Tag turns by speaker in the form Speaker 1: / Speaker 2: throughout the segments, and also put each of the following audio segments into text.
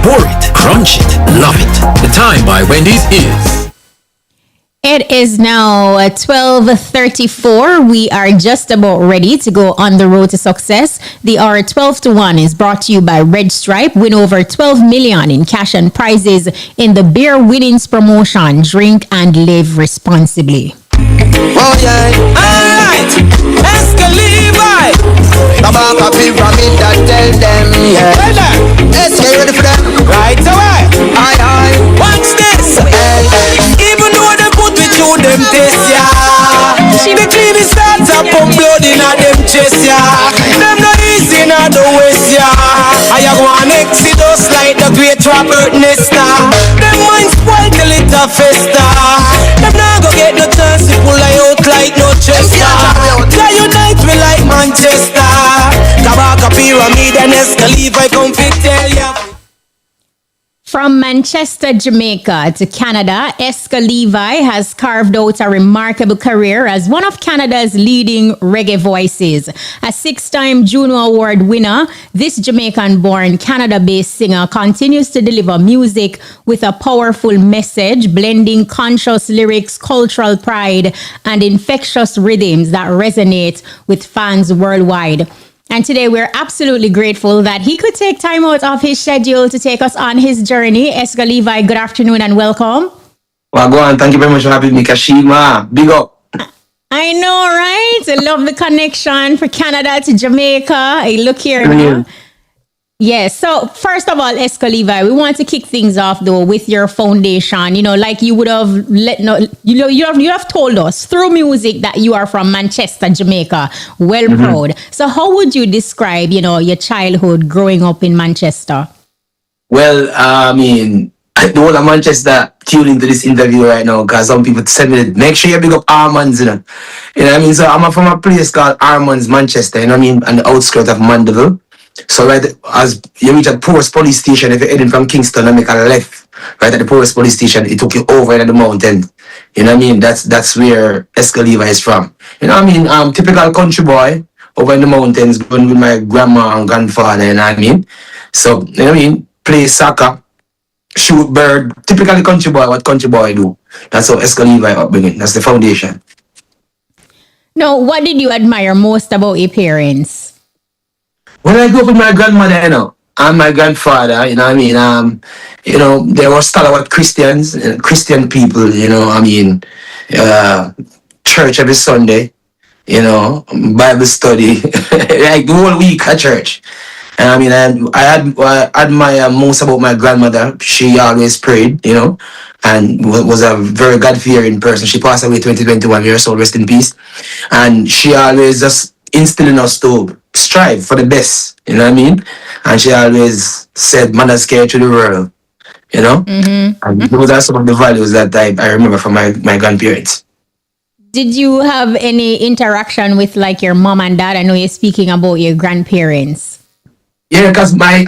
Speaker 1: Pour it, crunch it, love it. The Time by Wendy's is...
Speaker 2: It is now 12:34. We are just about ready to go on the road to success. The hour 12 to 1 is brought to you by Red Stripe. Win over 12 million in cash and prizes in the Beer Winnings promotion. Drink and live responsibly.
Speaker 3: Oh yeah, alright. EXCO LEVI. Tabaka pyramid that tell them, yeah. EXCO ready for them? Right away. Aye. Watch this. Even though they put me through them tests, yeah. The clean starts up on blood in a them chest, yeah. Them no easy in the west, yeah. I go on Exodus like the great Robert Nesta. Them minds spoiled till it a festa. Them not go get no chance to pull out like no Chester. They unite me like Manchester. Tabaka pyramid and EXCO LEVI come fit tell ya.
Speaker 2: From Manchester, Jamaica to Canada, EXCO LEVI has carved out a remarkable career as one of Canada's leading reggae voices. A 6-time Juno Award winner, this Jamaican-born, Canada-based singer continues to deliver music with a powerful message, blending conscious lyrics, cultural pride, and infectious rhythms that resonate with fans worldwide. And today we're absolutely grateful that he could take time out of his schedule to take us on his journey. EXCO LEVI, good afternoon and welcome.
Speaker 4: Well, go on. Thank you very much for having me, Kashima. Big up.
Speaker 2: I know, right? I love the connection for Canada to Jamaica. Hey, look here now. Yes. So first of all, EXCO LEVI, we want to kick things off though with your foundation. You know, like you would have you have told us through music that you are from Manchester, Jamaica. Well, proud. So how would you describe, your childhood growing up in Manchester?
Speaker 4: Well, I mean, the whole of Manchester tune into this interview right now because some people said me, make sure you big up Armands, You know what I mean? So I'm from a place called Armands, Manchester, you know what I mean? On the outskirts of Mandeville. So right as you reach at Porus police station, if you're heading from Kingston and make a left, right at the Porus police station, it took you over into the mountain. You know what I mean? That's where EXCO LEVI is from. You know what I mean? Typical country boy over in the mountains, going with my grandma and grandfather, you know what I mean? So, you know what I mean? Play soccer, shoot bird, typically country boy, what country boy do. That's how EXCO LEVI upbringing. That's the foundation.
Speaker 2: Now, what did you admire most about your parents?
Speaker 4: When I grew up with my grandmother, and my grandfather, you know what I mean? They were stalwart Christians, Christian people, church every Sunday, Bible study, like the whole week at church. And I admire most about my grandmother. She always prayed, and was a very God-fearing person. She passed away 2021 years old, rest in peace. And she always just instilling us to strive for the best, you know what I mean? And she always said, man is scared to the world, And those are some of the values that I remember from my grandparents.
Speaker 2: Did you have any interaction with like your mom and dad? I know you're speaking about your grandparents.
Speaker 4: Yeah, because my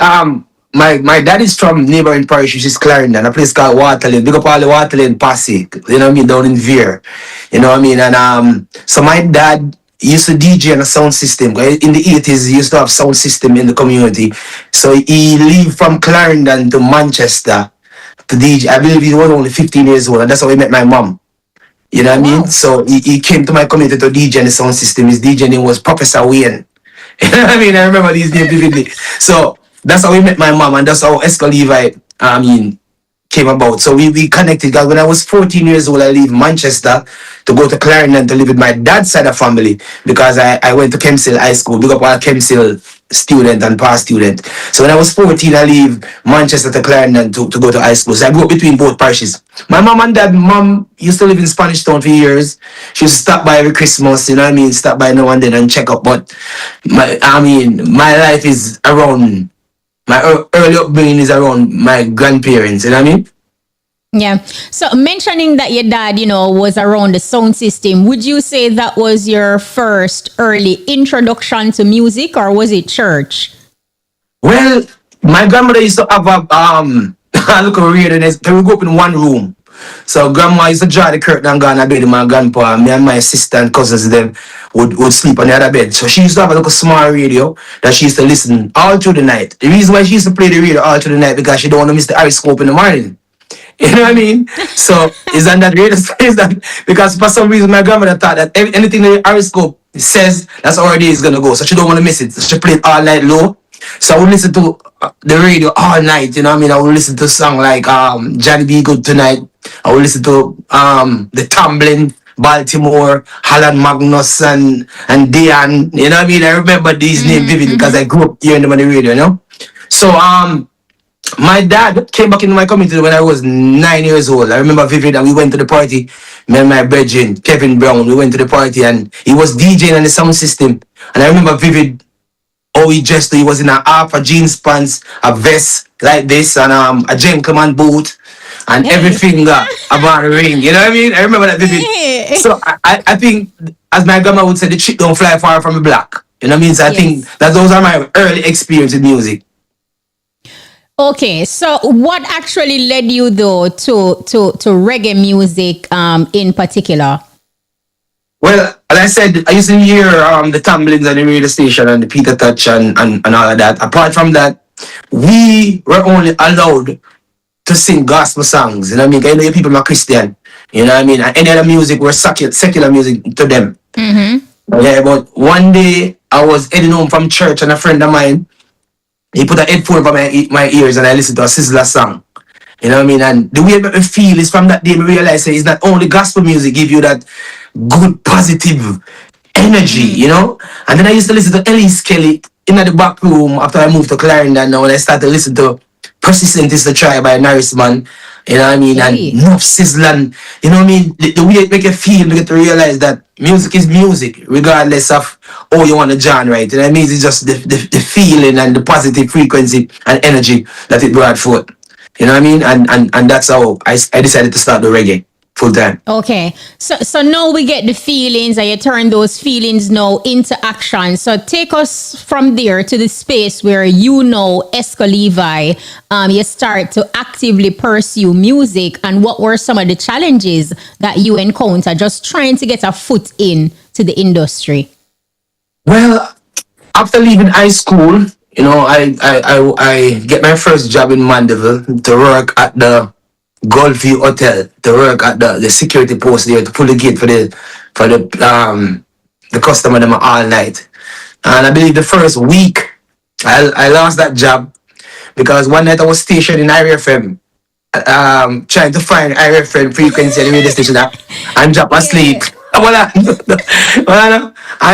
Speaker 4: dad is from neighboring parish, which is Clarendon, a place called Waterlane. Big up all the Waterlane posse, you know what I mean, down in Veer. You know what I mean? And so my dad used to DJ on a sound system. In the 80s, he used to have sound system in the community. So he lived from Clarendon to Manchester to DJ. I believe he was only 15 years old, and that's how he met my mom. You know what I mean? So he came to my community to DJ on the sound system. His DJ name was Professor Wayne. You know what I mean? I remember these names vividly. So that's how we met my mom, and that's how EXCO LEVI, came about. So we connected, because when I was 14 years old, I left Manchester to go to Clarendon to live with my dad's side of family, because I went to Kemsill High School, big up all Kemsill student and past student. So when I was 14, I leave Manchester to Clarendon to go to high school. So I grew up between both parishes. My mom and dad, mom used to live in Spanish Town for years. She used to stop by every Christmas, you know what I mean? Stop by now and then and check up. But my life is around, my early upbringing is around my grandparents, you know what I mean?
Speaker 2: Yeah. So mentioning that your dad, was around the sound system, would you say that was your first early introduction to music, or was it church?
Speaker 4: Well, my grandmother used to have a, look weird, and we grew up in one room. So grandma used to draw the curtain and go on a bed with my grandpa. Me and my sister and cousins them would sleep on the other bed. So she used to have a little small radio that she used to listen all through the night. The reason why she used to play the radio all through the night because she don't want to miss the horoscope in the morning. You know what I mean? So isn't that radio? Is that because for some reason my grandmother thought that anything the horoscope says, that's how her day is gonna go. So she don't want to miss it. So she played all night low. So I would listen to the radio all night. You know what I mean? I would listen to a song like Johnny B. Good Tonight. I would listen to the Tumbling, Baltimore, Holland Magnus and Dion. You know what I mean? I remember these names vividly because I grew up hearing them on the radio, you know? So my dad came back into my community when I was 9 years old. I remember vividly that we went to the party. Me and my brethren, Kevin Brown, we went to the party and he was DJing on the sound system. And I remember vivid how he dressed. He was in a half a jeans pants, a vest like this, and a gentleman boot, and everything about a ring. You know what I mean? I remember that vivid. So I think, as my grandma would say, the chick don't fly far from the block. You know what I mean? So I think that those are my early experience with music.
Speaker 2: Okay, so what actually led you though to reggae music in particular?
Speaker 4: Well, as I said, I used to hear the Tumblings on the radio station and the Peter Touch and all of that. Apart from that, we were only allowed to sing gospel songs. You know what I mean? I know people are Christian. You know what I mean? And any other music were secular music to them. Yeah, but one day I was heading home from church and a friend of mine, he put a headphone over my ears and I listened to a Sizzler song. You know what I mean? And the way it made me feel is from that day I realized it's not only gospel music give you that good positive energy, you know? And then I used to listen to Ellis Kelly in the back room after I moved to Clarendon. Now when I started to listen to Persistent is the Try by Norrisman, you know what I mean? And Nuff Sizzlan, you know what I mean? The way it make you feel, you get to realize that music is music, regardless of how you want to genre, right? You know what I mean? It's just the feeling and the positive frequency and energy that it brought forth. You know what I mean? And that's how I decided to start the reggae full time.
Speaker 2: Okay. So now we get the feelings and you turn those feelings now into action. So take us from there to the space where EXCO LEVI, you start to actively pursue music, and what were some of the challenges that you encountered just trying to get a foot in to the industry?
Speaker 4: Well, after leaving high school, you know, I get my first job in Mandeville to work at the Gulfview Hotel, to work at the security post there to pull the gate for the customer them all night. And I believe the first week I lost that job because one night I was stationed in IRFM, trying to find IRFM frequency at the radio station and drop asleep. I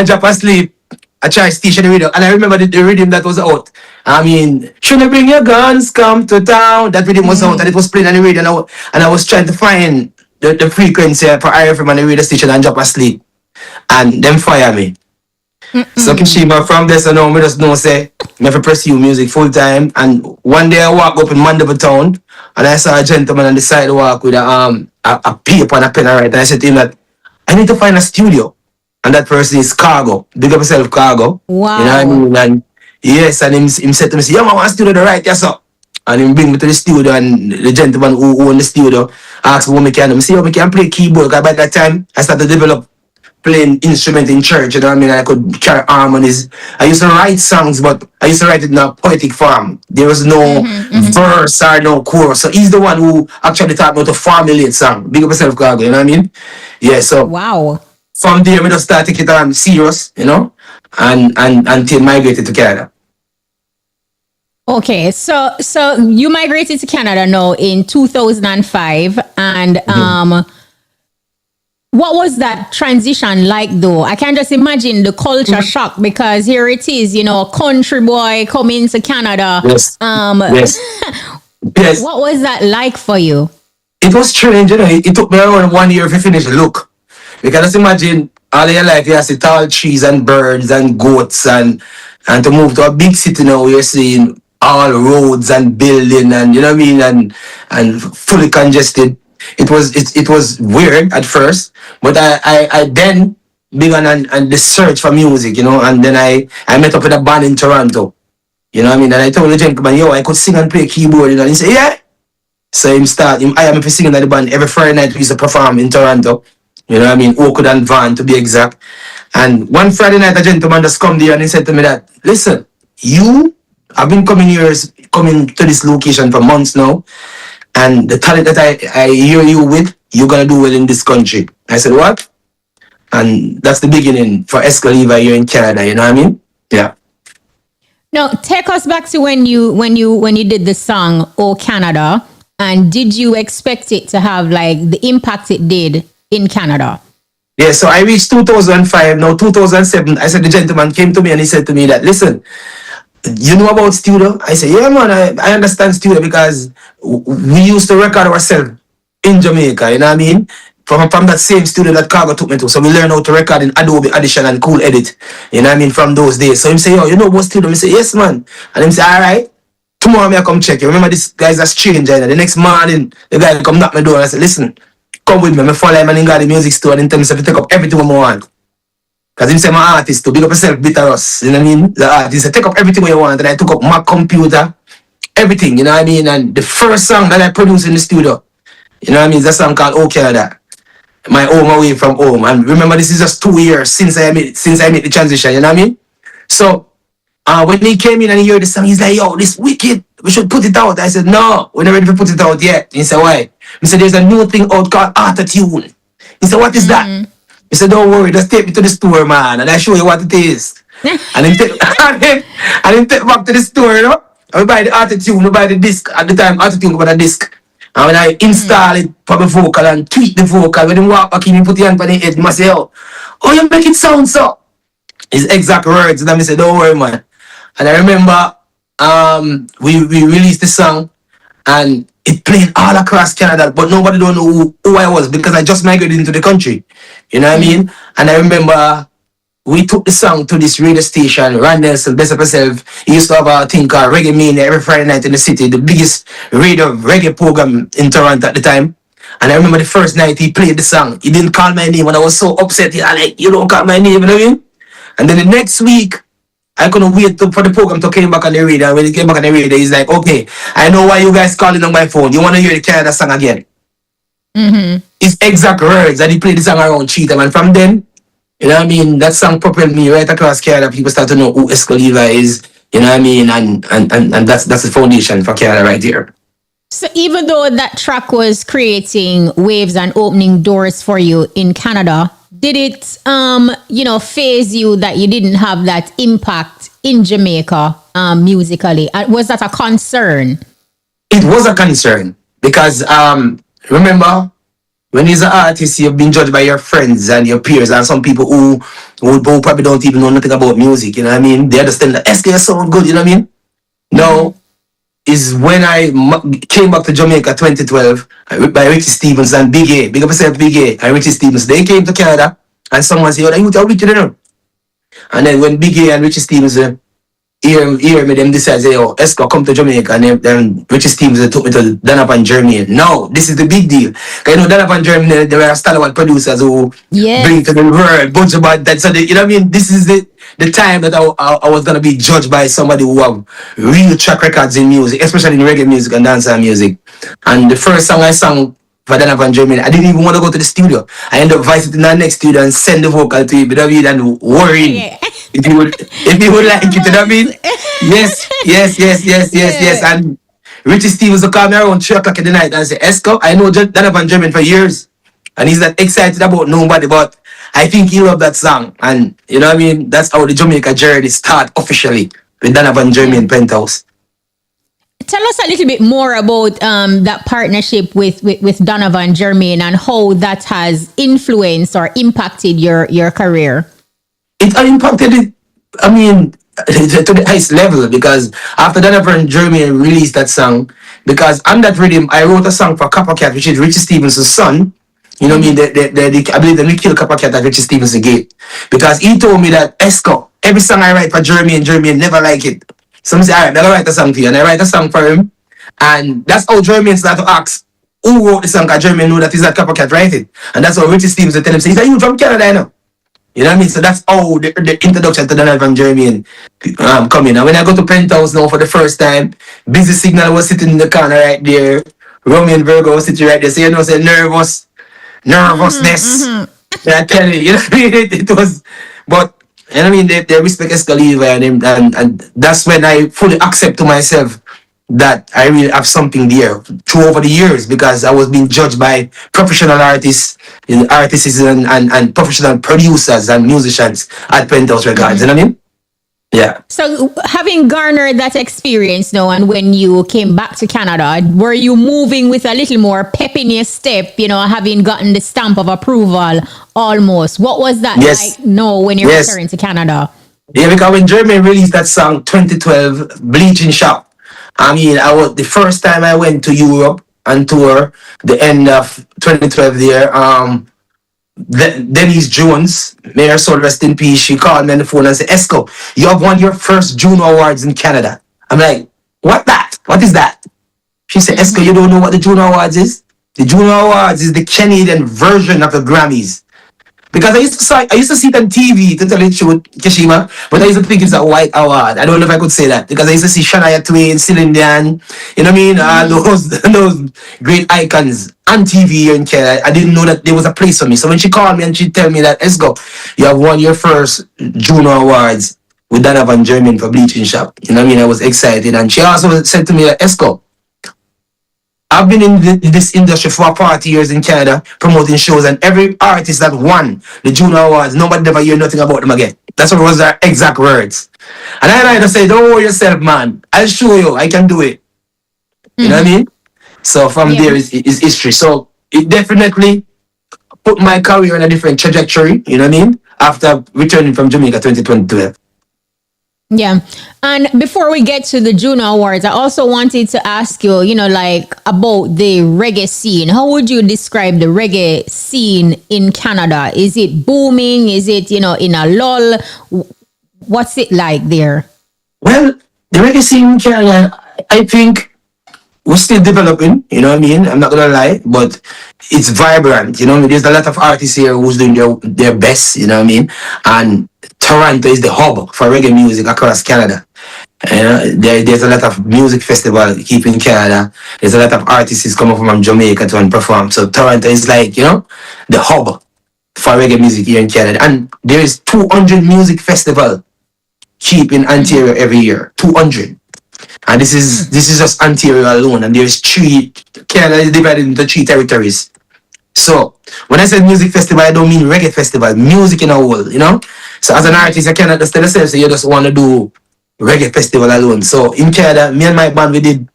Speaker 4: drop asleep. I tried station the radio, and I remember the rhythm that was out. I mean, shouldn't bring your guns, come to town. That rhythm was out, and it was playing on the radio, and I was trying to find the frequency for IFM on the radio station and drop asleep, and them fire me. So Kishima, from this I know, me just know say, me have to pursue music full time. And one day I walk up in Mandeville town, and I saw a gentleman on the sidewalk with a paper and a pen and write, and I said to him that I need to find a studio. And that person is Cargo. Big up yourself, Cargo.
Speaker 2: Wow.
Speaker 4: You know what I mean? And yes, and him said to me, yeah, man, I want a studio to write, yes, sir. And he bring me to the studio, and the gentleman who owned the studio asked me what I can do. I said, oh, I can play keyboard. Because by that time, I started to develop playing instrument in church, you know what I mean? I could carry harmonies. I used to write songs, but I used to write it in a poetic form. There was no verse or no chorus. So he's the one who actually taught me how to formulate song. Big up yourself, Cargo, you know what I mean? Yeah, so...
Speaker 2: Wow.
Speaker 4: From there, we just started to get serious, you know, and until migrated to Canada.
Speaker 2: Okay, so you migrated to Canada now in 2005, and what was that transition like though? I can just imagine the culture shock, because here it is, you know, a country boy coming to Canada.
Speaker 4: Yes. Yes.
Speaker 2: What was that like for you?
Speaker 4: It was strange, you know. It took me around 1 year to finish the look. Because just imagine all of your life you see tall trees and birds and goats and to move to a big city now you're seeing all roads and building and you know what I mean and fully congested. It was weird at first, but I then began on the search for music, you know, and then I met up with a band in Toronto. You know what I mean? And I told the gentleman, yo, I could sing and play keyboard, you know, and he said, yeah. So I am singing at the band every Friday night. We used to perform in Toronto. You know what I mean? Oakwood and Van to be exact. And one Friday night, a gentleman just come there and he said to me that, listen, you have been coming to this location for months now, and the talent that I hear you with, you're gonna do well in this country. I said, what? And that's the beginning for EXCO LEVI here in Canada. You know what I mean? Yeah.
Speaker 2: Now, take us back to when you did the song "Oh Canada," and did you expect it to have like the impact it did in Canada?
Speaker 4: Yeah, so I reached 2005, now 2007. I said, the gentleman came to me and he said to me that, listen, you know about studio? I said, yeah, man, I understand studio because we used to record ourselves in Jamaica, you know what I mean? From that same studio that Cargo took me to. So we learned how to record in Adobe Audition and Cool Edit, you know what I mean, from those days. So him say, yo, you know about studio? I say, yes, man. And him say, all right, tomorrow I come check you. Remember, this guy's a stranger. The next morning, the guy come knock my door and I said, listen, come with me. I follow him and he got the music store and he tell me to take up everything I want. Because him say my artist to big up yourself, bitter us. You know what I mean? The artist said, take up everything you want. And I took up my computer, everything, you know what I mean? And the first song that I produced in the studio, you know what I mean, is a song called "Oh Canada." My home away from home. And remember, this is just 2 years since I made the transition, you know what I mean? So when he came in and he heard the song, he's like, yo, this wicked, we should put it out. I said, no, we're not ready to put it out yet. He said, why? He said, there's a new thing out called Auto-Tune. He said, what is that? He said, don't worry, just take me to the store, man, and I show you what it is. and then take back to the store, you know? And we buy the Auto-Tune, we buy the disc. At the time, Auto-Tune was a disc. And when I install it for the vocal and tweak the vocal, when you walk back in, you put your hand on the head, you must say, oh, you make it sound so. His exact words. And I said, don't worry, man. And I remember we released the song and it played all across Canada, but nobody don't know who I was because I just migrated into the country. You know what I mean? And I remember we took the song to this radio station, Ron Nelson, Best of Herself. He used to have a thing called Reggae Mania every Friday night in the city, the biggest radio reggae program in Toronto at the time. And I remember the first night he played the song. He didn't call my name and I was so upset. He was like, you don't call my name, you know what I mean? And then the next week, I couldn't wait for the program to come back on the radio. And when it came back on the radio, he's like, okay, I know why you guys calling on my phone. You want to hear the Canada song again? His exact words. And he played the song around Cheetah. And from then, you know what I mean? That song propelled me right across Canada. People start to know who EXCO LEVI is. You know what I mean? And that's the foundation for Canada right here.
Speaker 2: So even though that track was creating waves and opening doors for you in Canada, did it, phase you that you didn't have that impact in Jamaica musically? Was that a concern?
Speaker 4: It was a concern because remember, when you're an artist, you've been judged by your friends and your peers and some people who probably don't even know nothing about music, you know what I mean? They understand that SK sound good, you know what I mean? Now, is when I came back to Jamaica 2012 by Richie Stevens and Big A, big up yourself, Big A, and Richie Stevens. They came to Canada and someone said, oh, you Richie, you know? And then when Big A and Richie Stevens hear me, them decide, say, oh, EXCO come to Jamaica. And then Richie Stevens took me to Donovan, Germany. Now, this is the big deal. Because you know, Donovan, Germany, they were stalwart producers who bring to the world bunch about that. So, you know what I mean? This is the time that I was going to be judged by somebody who have real track records in music, especially in reggae music and dancehall music. And the first song I sang for Donovan, Germany, I didn't even want to go to the studio. I ended up visiting the next studio and send the vocal to him, you know what I mean? And worrying. If you would like it, you know what I mean? Yes. And Richie Stevens will call me around 3 o'clock in the night and say, EXCO, I know Donovan German for years. And he's not excited about nobody, but I think he loved that song. And you know what I mean? That's how the Jamaica journey start officially with Donovan German Penthouse.
Speaker 2: Tell us a little bit more about that partnership with Donovan Germain and how that has influenced or impacted your career.
Speaker 4: It impacted it, I mean, to the highest level because after Donovan Germain released that song, because on that rhythm, I wrote a song for Coppercat, which is Richie Stevens' son. You know what I mean? I believe they killed Coppercat at Richie Stevens' gate. Because he told me that, EXCO, every song I write for Germain never like it. So I say, all right, I'll write a song for you. And I write a song for him. And that's how Germain started to ask, who wrote the song? Because Germain knew that he's not Coppercat writing. And that's how Richie Stevens would tell him, say, he's you from Canada, you know? You know what I mean? So that's how the introduction to Donovan Germain come in. And when I go to Penthouse now for the first time, Busy Signal was sitting in the corner right there. Romeo and Virgo sitting right there. So you know, say nervousness. I tell you, you know what I mean? It was, but you know what I mean. They respect Escaliva and that's when I fully accept to myself that I really have something there through over the years because I was being judged by professional artists, and professional producers and musicians at Penthouse Records. You know what I mean? Yeah.
Speaker 2: So, having garnered that experience now, and when you came back to Canada, were you moving with a little more pep in your step, having gotten the stamp of approval almost? What was that like now when you're returning to Canada?
Speaker 4: Yeah, because when Jermaine released that song 2012, Bleaching Shop, I mean, the first time I went to Europe and tour, the end of 2012 there, Denise Jones, may her soul rest in peace, she called me on the phone and said, EXCO, you have won your first Juno Awards in Canada. I'm like, what that? What is that? She said, EXCO, you don't know what the Juno Awards is? The Juno Awards is the Canadian version of the Grammys. Because I used to see it on TV, to tell you the truth, Kishima, but I used to think it's a white award. I don't know if I could say that. Because I used to see Shania Twain, Celine Dion, you know what I mean? Those great icons on TV here in Canada. I didn't know that there was a place for me. So when she called me and she tell me that, EXCO, you have won your first Juno Awards with Donovan German for Bleaching Shop. You know what I mean? I was excited. And she also said to me that, EXCO, I've been in this industry for 40 years in Canada, promoting shows, and every artist that won the Juno Awards, nobody ever hear nothing about them again. That's what was their exact words. And I had to say, don't worry yourself, man. I'll show you. I can do it. You know what I mean? So from there is history. So it definitely put my career in a different trajectory, you know what I mean? After returning from Jamaica 2012.
Speaker 2: Yeah. And before we get to the Juno Awards, I also wanted to ask you, about the reggae scene. How would you describe the reggae scene in Canada? Is it booming? Is it, in a lull? What's it like there?
Speaker 4: Well, the reggae scene in Canada, I think we're still developing, you know what I mean? I'm not going to lie, but it's vibrant, you know what I mean? There's a lot of artists here who's doing their best, you know what I mean? And Toronto is the hub for reggae music across Canada. There's a lot of music festival keeping Canada. There's a lot of artists coming from Jamaica to perform. So Toronto is like, the hub for reggae music here in Canada. And there is 200 music festival keeping Ontario every year. 200. And this is just Ontario alone. And there's Canada is divided into 3 territories. So when I say music festival, I don't mean reggae festival, music in a whole, So as an artist, I cannot just tell yourself, so you just want to do reggae festival alone. So in Canada, me and my band, we did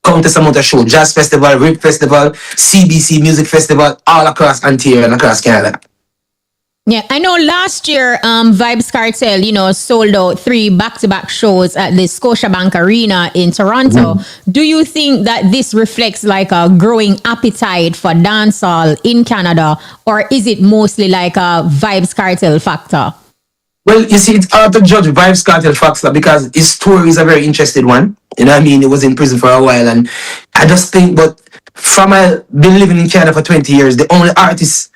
Speaker 4: countless amount of shows, jazz festival, rip festival, CBC music festival, all across Ontario and across Canada.
Speaker 2: Yeah, I know last year, Vybz Kartel, sold out 3 back-to-back shows at the Scotiabank Arena in Toronto. Do you think that this reflects like a growing appetite for dancehall in Canada, or is it mostly like a Vybz Kartel factor?
Speaker 4: Well, you see, it's hard to judge Vybz Kartel factor because his story is a very interesting one. You know what I mean? He was in prison for a while, and I just think, but from been living in Canada for 20 years, the only artist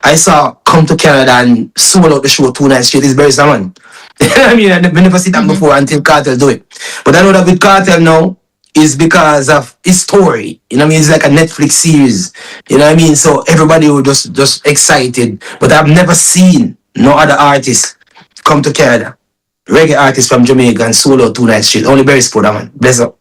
Speaker 4: I saw come to Canada and sold out the show 2 nights straight is Barry Salmon. You know what I mean? I never seen that before until Kartel do it. But I know that with Kartel now is because of his story. You know what I mean? It's like a Netflix series. You know what I mean? So everybody was just excited. But I've never seen no other artists come to Canada. Reggae artists from Jamaica and sold out 2 nights straight. Only Barry spoke that one. Bless up.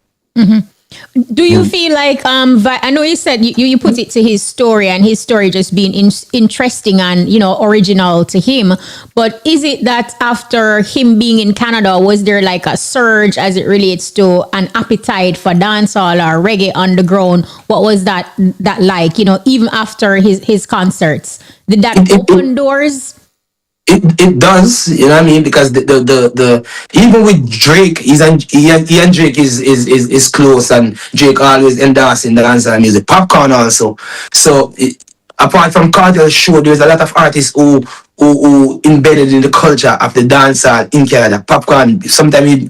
Speaker 2: Do you feel like I know you said you put it to his story, and his story just being interesting and original to him, but is it that after him being in Canada, was there like a surge as it relates to an appetite for dancehall or reggae underground? What was that like, even after his concerts? Did that open doors?
Speaker 4: It does, you know what I mean? Because the even with Drake, he and Drake is close, and Drake always endorsing the dancehall music. Popcorn also. So apart from Kartel's show, there's a lot of artists who embedded in the culture of the dancehall in Canada. Popcorn, sometimes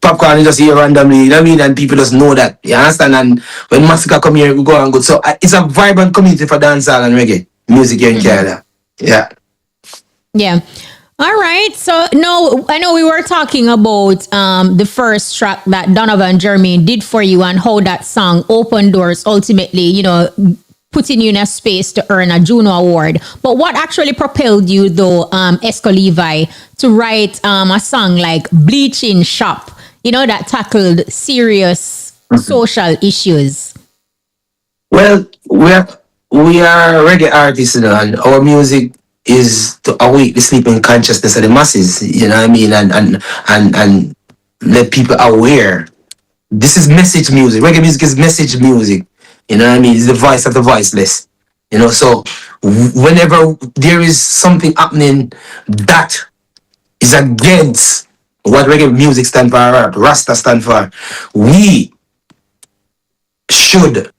Speaker 4: Popcorn is just here randomly, you know what I mean? And people just know that, you understand? And when Massacre come here, we go and go. So it's a vibrant community for dancehall and reggae music here in Canada. Yeah.
Speaker 2: Yeah. All right. So no, I know we were talking about the first track that Donovan Jermaine did for you and how that song opened doors ultimately, putting you in a space to earn a Juno Award. But what actually propelled you though, EXCO Levi, to write a song like Bleaching Shop, that tackled serious social issues?
Speaker 4: Well, we are reggae artists, and our music is to awake the sleeping consciousness of the masses. You know what I mean, and let people aware. This is message music. Reggae music is message music. You know what I mean? It's the voice of the voiceless. So whenever there is something happening that is against what reggae music stand for, or Rasta stand for, we should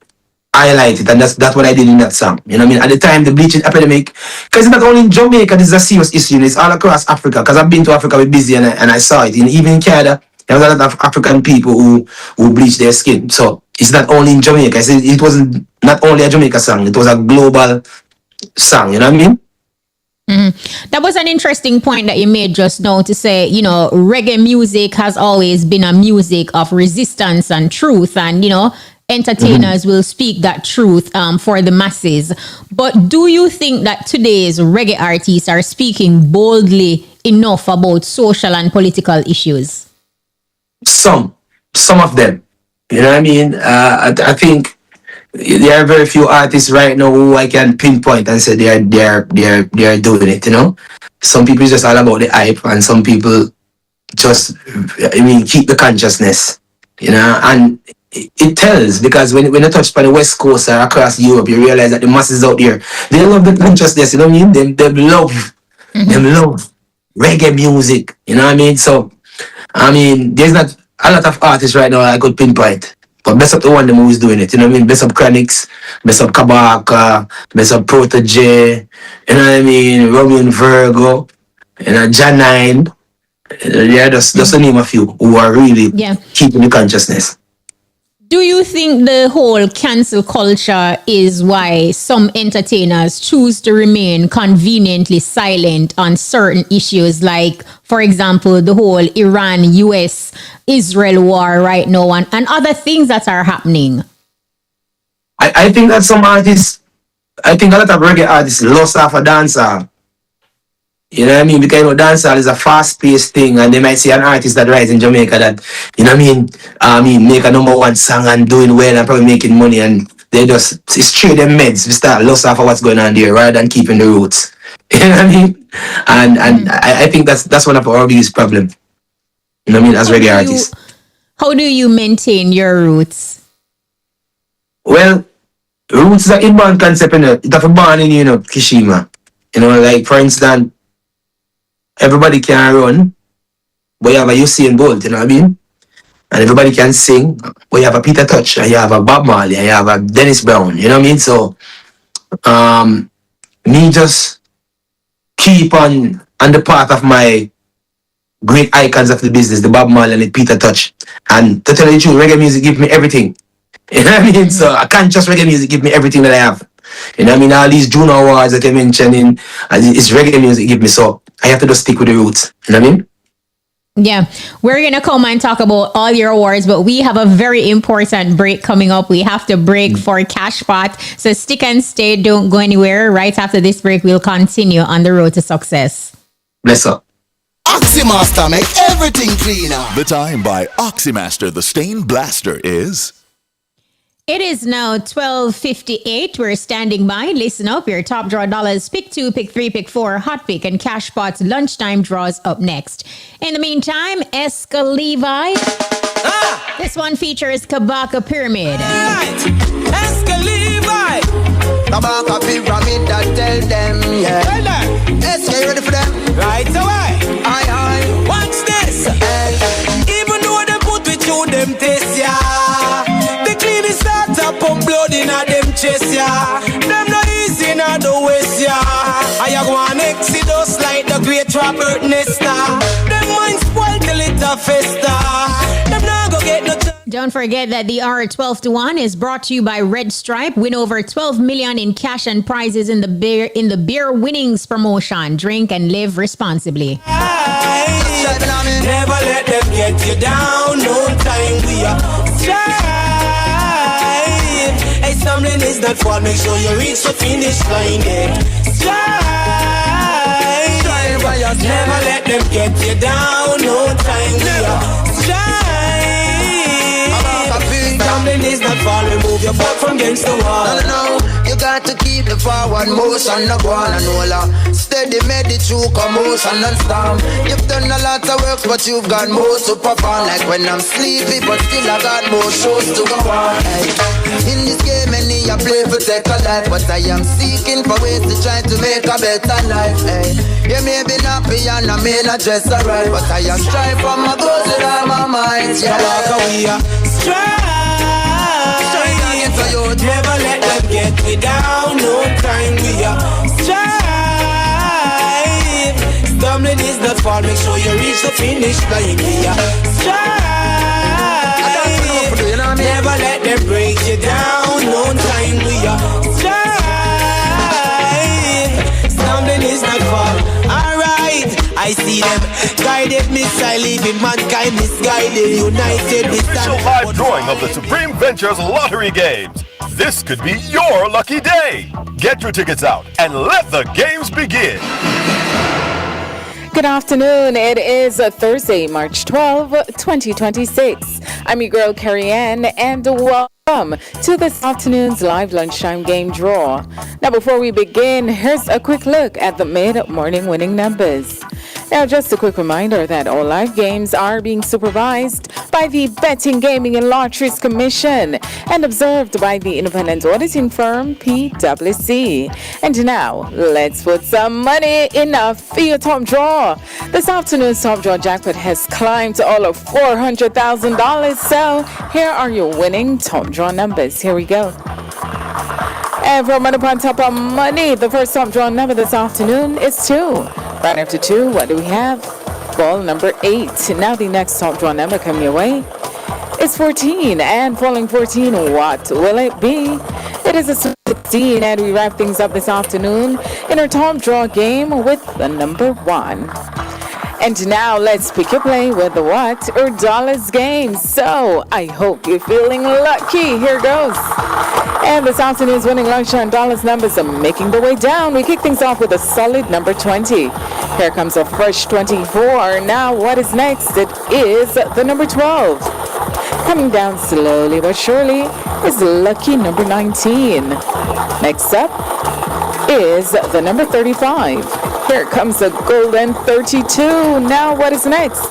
Speaker 4: highlight it, and that's what I did in that song. You know what I mean? At the time, the bleaching epidemic, because it's not only in Jamaica, this is a serious issue. It's all across Africa. Because I've been to Africa with Busy, and I saw it. Even in Canada, there was a lot of African people who bleach their skin. So it's not only in Jamaica. It wasn't not only a Jamaica song. It was a global song. You know what I mean?
Speaker 2: Mm-hmm. That was an interesting point that you made just now to say, reggae music has always been a music of resistance and truth, and entertainers will speak that truth for the masses. But do you think that today's reggae artists are speaking boldly enough about social and political issues?
Speaker 4: Some of them. You know what I mean? I think there are very few artists right now who I can pinpoint and say they are doing it. Some people is just all about the hype, and some people just keep the consciousness. And it tells, because when you touch by the West Coast or across Europe, you realize that the masses out there, they love the consciousness. You know what I mean? They love reggae music. You know what I mean? So there's not a lot of artists right now I could pinpoint. But best up the one them who's doing it, you know what I mean? Best up Chronics, best up Kabaka, best up Protege, you know what I mean? Romeo and Virgo, Janine. Yeah, just to name a few who are really keeping the consciousness.
Speaker 2: Do you think the whole cancel culture is why some entertainers choose to remain conveniently silent on certain issues, like, for example, the whole Iran-US-Israel war right now and other things that are happening?
Speaker 4: I think that some artists, a lot of reggae artists lost off a dancer. You know what I mean? Because dancehall is a fast-paced thing, and they might see an artist that rise in Jamaica that, make a number one song and doing well and probably making money, and they just it's trade them meds. We start lost off of what's going on there rather than keeping the roots. You know what I mean? And I think that's one of our biggest problems. You know what I mean? As reggae artists.
Speaker 2: How do you maintain your roots?
Speaker 4: Well, roots is an inborn concept, It's a born in Kishima. Like for instance, everybody can run, but you have a Usain Bolt, you know what I mean? And everybody can sing, but you have a Peter Touch, and you have a Bob Marley, and you have a Dennis Brown, you know what I mean? So, me just keep on the path of my great icons of the business, the Bob Marley and the Peter Touch. And to tell you the truth, reggae music gives me everything. You know what I mean? So I can't just reggae music give me everything that I have. You know what I mean? All these Juno Awards that you're mentioning, it's reggae music give me, so I have to just stick with the roots. You know what I mean?
Speaker 2: Yeah, we're going to come and talk about all your awards, but we have a very important break coming up. We have to break for Cash Pot. So stick and stay. Don't go anywhere. Right after this break, we'll continue on the road to success.
Speaker 4: Bless up.
Speaker 3: Oxymaster, make everything cleaner.
Speaker 5: The time by Oxymaster, the stain blaster, is...
Speaker 2: It is now 12:58. We're standing by. Listen up. Your top draw dollars. Pick 2, pick 3, pick 4, hot pick, and Cash Pot's lunchtime draws up next. In the meantime, EXCO Levi. This one features Kabaka Pyramid.
Speaker 3: Right. EXCO Levi. Kabaka Pyramid, that tell them, yeah. Tell them. EXCO, you ready for them? Right away. Aye. Watch this. Even though they put me through them tests, yeah. Pump blood in a them chest, yeah. Them no easy in the west, yeah. I have one exodus like the great Robert Nesta. Them mind spoiled till it a festa. Them now go get no
Speaker 2: Don't forget that the hour 12 to 1 is brought to you by Red Stripe. Win over 12 million in cash and prizes in the beer winnings promotion. Drink and live responsibly.
Speaker 3: Never let them get you down. No time we are strive. Hey, stumbling is not fall. Make sure you reach the finish line. Strive. Never let them get you down. No time we are strive. Stumbling is not fall. Remove your butt from against the wall. No. You got to keep the forward motion. No go on and roll. Steady, made it through commotion and storm. You've done a lot of work, but you've got more to perform. Like when I'm sleepy, but still I got more shows to go on. In this game, many I play for take a life, but I am seeking for ways to try to make a better life. You may be happy and I may not dress alright, but I am striving for my goals with all my mind. Yeah, we are so you never let them get me down. No time we are strive. Stumbling is not fall. Make sure you reach the finish line. We are strive. Never let them break you down. No time we are strive. Stumbling is not fall. Alright, I see them guided missile, leaving mankind misguided. United we stand.
Speaker 6: Official live drawing of the Supreme Ventures Lottery Games. This could be your lucky day. Get your tickets out and let the games begin.
Speaker 7: Good afternoon. It is Thursday, March 12, 2026. I'm your girl, Carrie Ann, and welcome to this afternoon's live lunchtime game draw. Now, before we begin, here's a quick look at the mid-morning winning numbers. Now, just a quick reminder that all live games are being supervised by the Betting, Gaming and Lotteries Commission and observed by the independent auditing firm PwC. And now, let's put some money in for your top draw. This afternoon's top draw jackpot has climbed to all of $400,000. So, here are your winning top draw numbers. Here we go. And for Money Upon Top of Money, the first top draw number this afternoon is 2. Right after 2, what do we have? Ball number 8. Now the next top draw number coming your way is 14. And falling 14, what will it be? It is a 16, and we wrap things up this afternoon in our top draw game with the number 1. And now let's pick your play with the what or dollars game. So I hope you're feeling lucky. Here goes. And this afternoon's winning lunchtime dollars numbers are making their way down. We kick things off with a solid number 20. Here comes a fresh 24. Now what is next? It is the number 12. Coming down slowly but surely is lucky number 19. Next up is the number 35. Here comes a golden 32. Now what is next?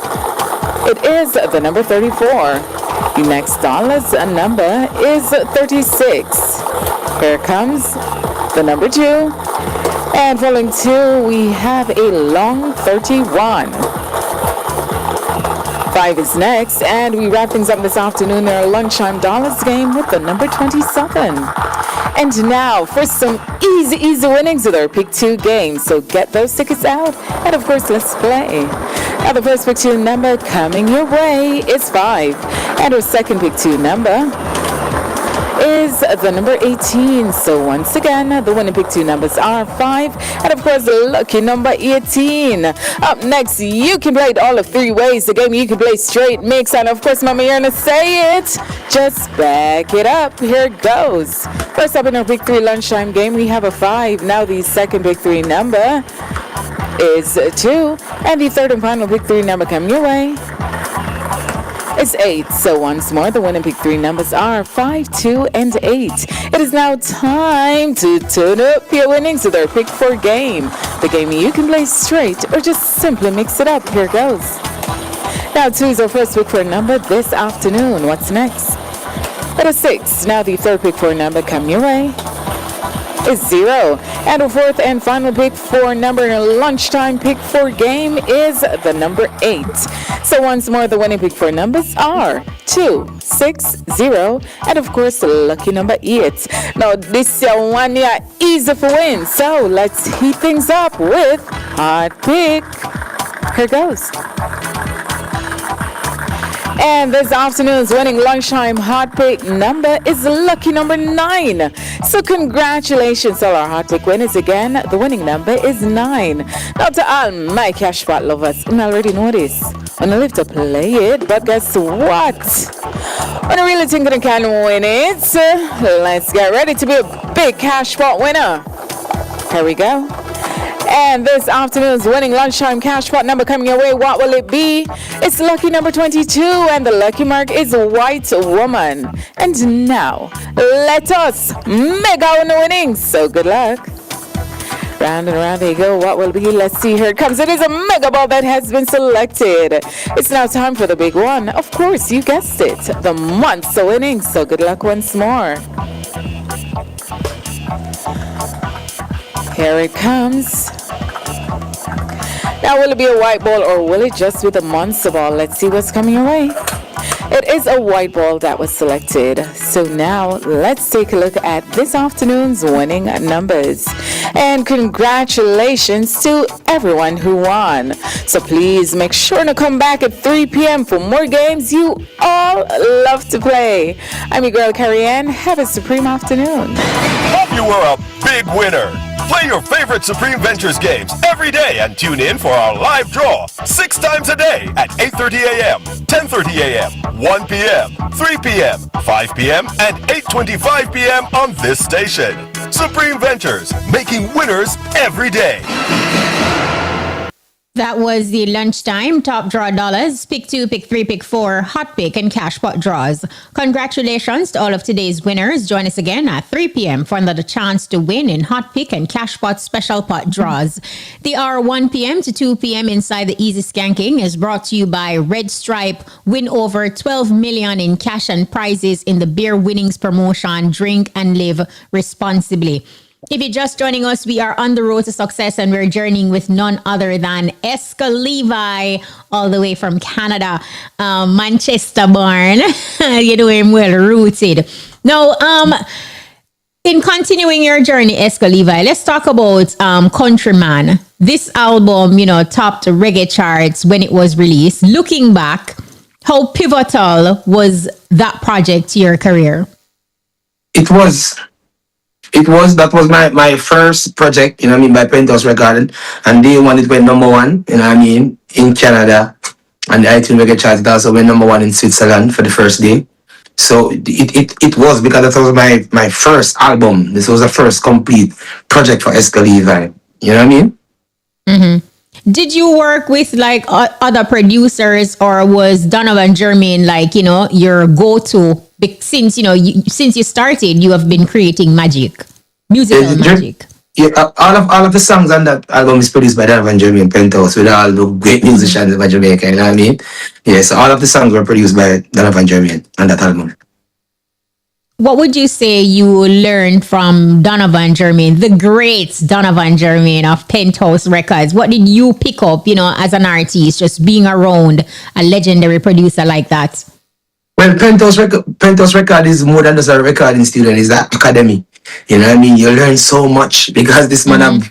Speaker 7: It is the number 34. The next dollars number is 36. Here comes the number 2. And following 2, we have a long 31. 5 is next, and we wrap things up this afternoon in our lunchtime dollars game with the number 27. And now for some easy winnings with our Pick 2 game. So get those tickets out, and of course, let's play. Now the first Pick 2 number coming your way is 5. And our second Pick 2 number is the number 18. So once again, the winning Pick 2 numbers are 5. And of course, the lucky number 18. Up next, you can play it all of 3 ways. The game you can play straight, mix, and of course, Mama, you're gonna say it. Just back it up. Here it goes. First up in our Pick 3 lunchtime game, we have a 5. Now the second Pick 3 number is 2. And the third and final Pick 3 number coming your way is 8. So once more, the winning Pick 3 numbers are 5, 2, and 8. It is now time to turn up your winnings with our Pick 4 game. The game you can play straight or just simply mix it up. Here goes. Now 2 is our first Pick 4 number this afternoon. What's next? It is 6. Now the third Pick 4 number coming your way is 0. And our fourth and final Pick 4 number in a lunchtime Pick 4 game is the number 8. So once more, the winning Pick 4 numbers are 2, 6, 0, and of course, lucky number 8. Now this one here easy for win. So let's heat things up with Hot Pick. Here goes. And this afternoon's winning lunchtime hot pick number is lucky number 9. So congratulations all our hot pick winners again. The winning number is 9. Now to all my cash spot lovers, you already know this. I live to play it, but guess what? When I really think I can win it, let's get ready to be a big cash spot winner. Here we go. And this afternoon's winning lunchtime cash pot number coming your way, what will it be? It's lucky number 22, and the lucky mark is white woman. And now, let us make our winnings. So good luck. Round and round they go. What will be? Let's see. Here it comes. It is a mega ball that has been selected. It's now time for the big one. Of course, you guessed it. The month's winnings. So good luck once more. Here it comes. Now, will it be a white ball or will it just be the monster ball? Let's see what's coming your way. It is a white ball that was selected. So now let's take a look at this afternoon's winning numbers. And congratulations to everyone who won. So please make sure to come back at 3 p.m. for more games you all love to play. I'm your girl, Carrie Ann. Have a supreme afternoon.
Speaker 6: Hope you were a big winner. Play your favorite Supreme Ventures games every day and tune in for our live draw 6 times a day at 8:30 a.m., 10:30 a.m., 1 p.m., 3 p.m., 5 p.m., and 8:25 p.m. on this station. Supreme Ventures, making winners every day.
Speaker 2: That was the lunchtime top draw dollars, pick 2, pick 3, pick 4, hot pick, and cash pot draws. Congratulations to all of today's winners. Join us again at 3 p.m. for another chance to win in hot pick and cash pot special pot draws. The hour 1 p.m. to 2 p.m. inside the Easy Skanking is brought to you by Red Stripe. Win over 12 million in cash and prizes in the beer winnings promotion. Drink and live responsibly. If you're just joining us, we are on the road to success and we're journeying with none other than EXCO LEVI, all the way from Canada, Manchester born. You know him well rooted. Now, in continuing your journey, EXCO LEVI, let's talk about Countryman. This album, topped the reggae charts when it was released. Looking back, how pivotal was that project to your career?
Speaker 4: That was my first project, by Penthouse Recording. And day one, it went number 1, in Canada. And the iTunes Reggae chart, it also went number 1 in Switzerland for the first day. So it was because that was my first album. This was the first complete project for EXCO LEVI. You know what I mean?
Speaker 2: Mm-hmm. Did you work with other producers, or was Donovan Jermaine your go-to? Since you started, you have been creating musical magic.
Speaker 4: Yeah, all of the songs on that album is produced by Donovan Jermaine Penthouse with all the great musicians of Jamaica. You know what I mean? Yeah, so all of the songs were produced by Donovan Jermaine on that album.
Speaker 2: What would you say you learned from Donovan Jermaine, the great Donovan Jermaine of Penthouse Records? What did you pick up, as an artist, just being around a legendary producer like that?
Speaker 4: Well, Penthouse Record is more than just a recording studio. It's an academy. You know what I mean? You learn so much because this man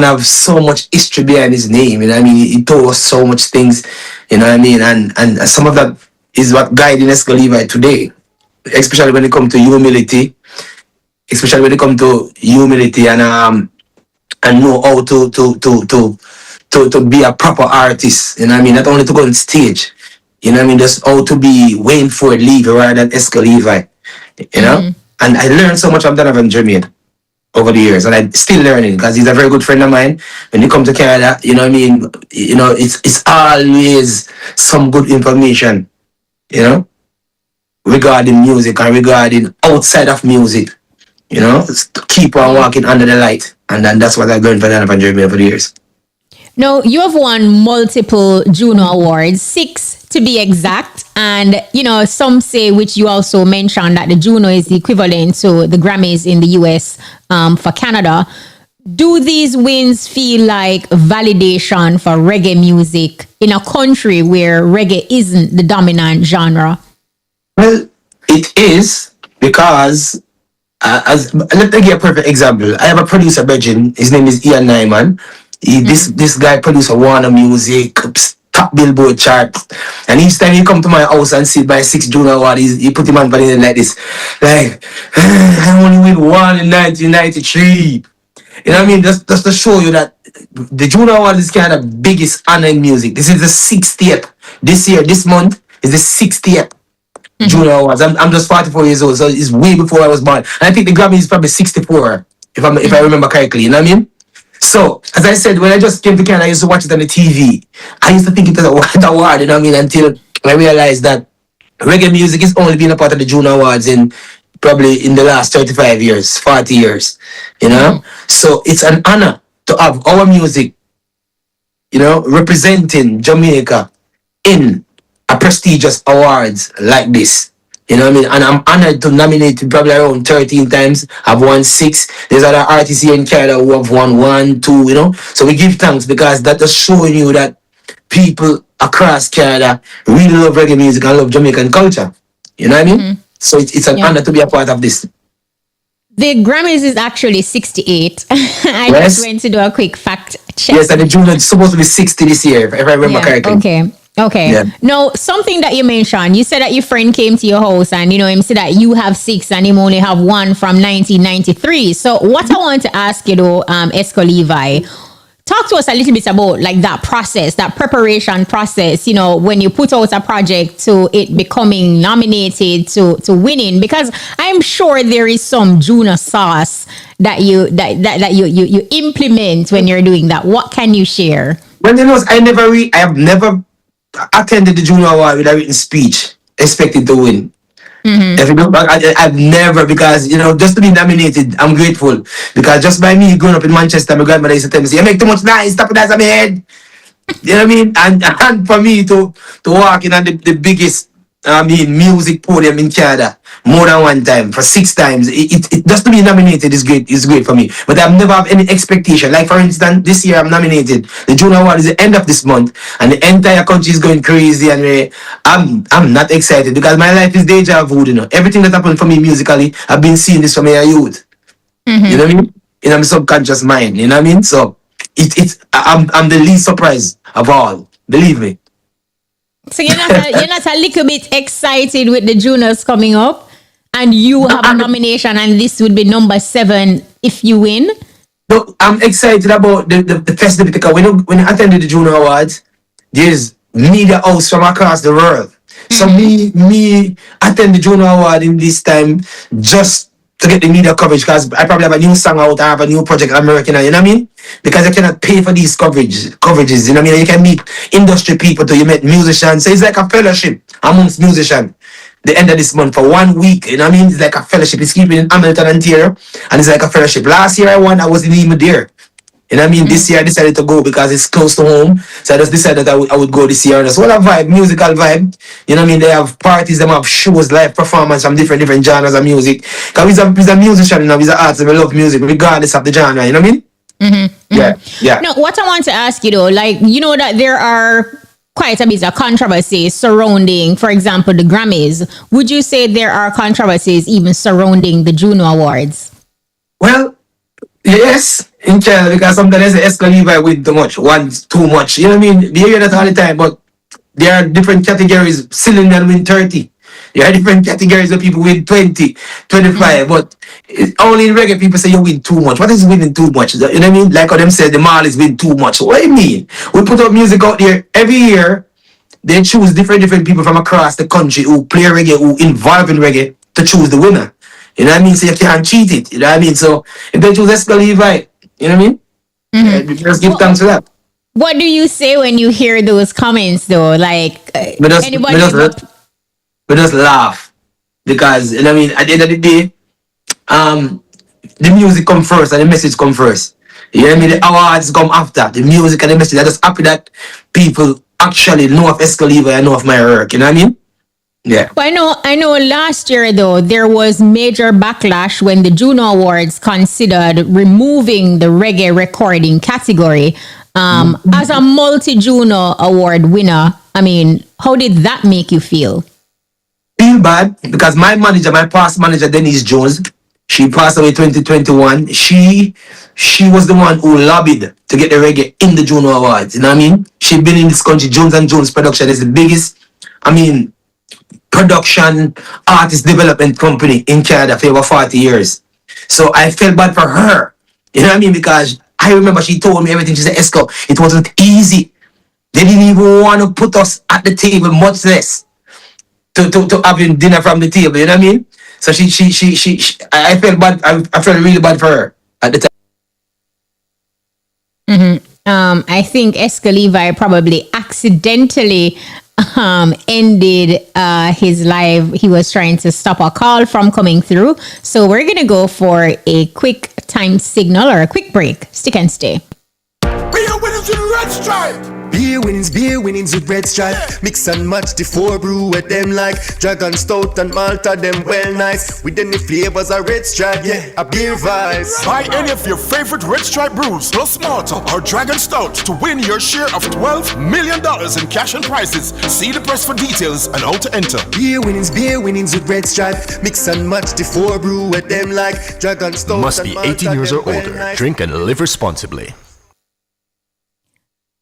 Speaker 4: have so much history behind his name. You know what I mean? He told us so much things. You know what I mean? And some of that is what guiding EXCO LEVI today. Especially when it comes to humility. And know how to be a proper artist. You know what I mean? Not only to go on stage. You know what I mean? Just how to be Wayne Ford Levy rather than EXCO LEVI. You know? Mm-hmm. And I learned so much from Donovan Jermaine over the years. And I'm still learning because he's a very good friend of mine. When you come to Canada, you know what I mean? It's always some good information, regarding music and regarding outside of music. To keep on walking under the light. And then that's what I've learned from Donovan Jermaine over the years.
Speaker 2: Now, you have won multiple Juno Awards, 6 to be exact. And, some say, which you also mentioned, that the Juno is the equivalent to the Grammys in the US for Canada. Do these wins feel like validation for reggae music in a country where reggae isn't the dominant genre?
Speaker 4: Well, it is because, let me give you a perfect example. I have a producer, Virgin. His name is Ian Nyman. This guy produces Warner Music, top Billboard chart. And each time he come to my house and sit by 6 Juno award, he put him on vanilla like this. Like, I only win one in 1993. You know what I mean? Just to show you that the Juno Award is kind of biggest honor in music. This is the 60th. This month is the 60th Juno Awards. I'm just 44 years old, so it's way before I was born. And I think the Grammy is probably 64, if I remember correctly. You know what I mean? So, as I said, when I just came to Canada, I used to watch it on the TV. I used to think it was a white award, you know what I mean? Until I realized that reggae music is only being a part of the Juno Awards probably in the last 35 years, 40 years, you know? So it's an honor to have our music, you know, representing Jamaica in a prestigious awards like this. You know what I mean? And I'm honored to nominate probably around 13 times. I've won 6. There's other artists here in Canada who have won 1, 2, you know? So we give thanks because that is showing you that people across Canada really love reggae music and love Jamaican culture. You know what I mean? So it's an honor to be a part of this.
Speaker 2: The Grammys is actually 68. I just went to do a quick fact check.
Speaker 4: Yes, and the Juno is supposed to be 60 this year, if I remember correctly.
Speaker 2: Okay. Yeah. Now, something that you mentioned, you said that your friend came to your house and, you know, him said that you have 6 and him only have 1 from 1993. So what I want to ask you though, EXCO Levi, talk to us a little bit about like that process, that preparation process, you know, when you put out a project to it becoming nominated to winning, because I'm sure there is some Juno sauce that you implement when you're doing that. What can you share?
Speaker 4: Well, you know, I have never attended the Juno Award with a written speech expected to win. I've never, because, you know, just to be nominated, I'm grateful. Because just by me growing up in Manchester, my grandmother used to tell me, you make too much noise, stop it on my head. You know what I mean? And for me to walk in on the biggest, music podium in Canada more than one time, for 6 times, it just to be nominated is great for me. But I've never have any expectation. Like for instance, this year I'm nominated. The Juno Award is the end of this month, and the entire country is going crazy. And I'm not excited because my life is deja vu. You know, everything that happened for me musically, I've been seeing this from my youth. You know what I mean? In my subconscious mind. You know what I mean? So I'm the least surprised of all. Believe me.
Speaker 2: So you're not a little bit excited with the Junos coming up, and you have a nomination, and this would be number 7 if you win?
Speaker 4: No, I'm excited about the festival because when I attended the Juno Awards, there's media house from across the world. So me attend the Juno Award in this time just to get the media coverage, because I probably have a new song out, I have a new project I'm working on, you know what I mean? Because I cannot pay for these coverages, you know what I mean? You can meet industry people too, you meet musicians, so it's like a fellowship amongst musicians. The end of this month for 1 week, you know what I mean? It's like a fellowship. It's keeping in Hamilton, Ontario, and it's like a fellowship. Last year I won, I wasn't even there. You know what I mean? This year I decided to go because it's close to home. So I just decided that I would go this year. And it's what a vibe, musical vibe. You know what I mean? They have parties, they have shows, live performance from different genres of music. Because he's a musician, you know, he's an artist, we love music regardless of the genre, you know what I mean? Yeah.
Speaker 2: Now, what I want to ask you though, like, you know that there are quite a bit of controversies surrounding, for example, the Grammys. Would you say there are controversies even surrounding the Juno Awards?
Speaker 4: Well, yes, in Canada, because sometimes they EXCO Levi win too much, one too much. You know what I mean? We hear that all the time, but there are different categories. Cylinder win 30. There are different categories where people win 20, 25, but only in reggae people say you win too much. What is winning too much? You know what I mean? Like how them said, the Marleys win too much. What do you mean? We put out music out there every year. They choose different people from across the country who play reggae, who involve in reggae to choose the winner. You know what I mean? So you can't cheat it. You know what I mean? So if they choose EXCO Levi, you know what I mean? Just give thanks for that.
Speaker 2: What do you say when you hear those comments though? Like, anybody...
Speaker 4: We just laugh because, you know what I mean, at the end of the day, the music come first and the message come first. You know what I mean? The awards come after the music and the message. I'm just happy that people actually know of EXCO Levi and know of my work. You know what I mean? Yeah.
Speaker 2: Well, I know last year though, there was major backlash when the Juno Awards considered removing the reggae recording category. As a multi-Juno Award winner, I mean, how did that make you feel?
Speaker 4: Feel bad because my past manager, Denise Jones, She passed away 2021. She was the one who lobbied to get the reggae in the Juno Awards. You know what I mean? She's been in this country. Jones and Jones production is the biggest, production artist development company in Canada for over 40 years. So I felt bad for her. You know what I mean? Because I remember she told me everything. She said, EXCO, it wasn't easy. They didn't even want to put us at the table, much less to having dinner from the table. You know what I mean? So I felt bad. I felt really bad for her at the time.
Speaker 2: I think EXCO Levi probably accidentally ended his live. He was trying to stop a call from coming through. So we're going to go for a quick time signal or a quick break. Stick and stay.
Speaker 8: Beer winnings with red stripe. Beer winnings with red stripe. Mix and match the 4 brew with them like Dragon Stout and Malta, them well nice. With any flavors of red stripe, yeah, a beer vibes.
Speaker 9: Buy any of your favorite red stripe brews plus Malta or Dragon Stout to win your share of $12 million in cash and prizes. See the press for details and how to enter.
Speaker 8: Beer winnings with red stripe. Mix and match the 4 brew with them like Dragon Stout.
Speaker 6: Must
Speaker 8: and
Speaker 6: be
Speaker 8: Malta,
Speaker 6: 18 years or
Speaker 8: them well
Speaker 6: older.
Speaker 8: nice.
Speaker 6: Drink and live responsibly.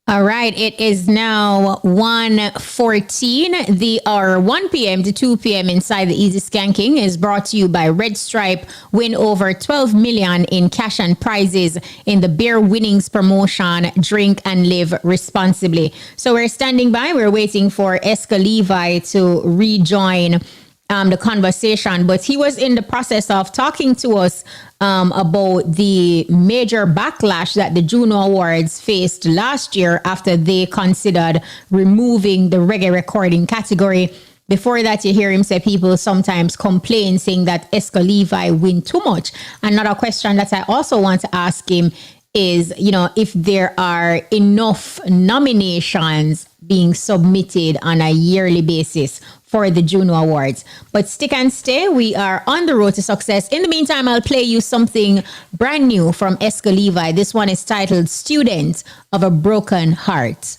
Speaker 2: All right, it is now 1:14. The hour 1 p.m. to 2 p.m. inside the Easy Skanking is brought to you by Red Stripe. Win over 12 million in cash and prizes in the beer winnings promotion. Drink and live responsibly. So we're standing by. We're waiting for EXCO Levi to rejoin the conversation, but he was in the process of talking to us about the major backlash that the Juno Awards faced last year after they considered removing the reggae recording category. Before that, you hear him say people sometimes complain saying that EXCO Levi win too much. Another question that I also want to ask him is, if there are enough nominations being submitted on a yearly basis for the Juno Awards. But stick and stay. We are on the road to success. In the meantime, I'll play you something brand new from EXCO Levi. This one is titled Student of a Broken Heart.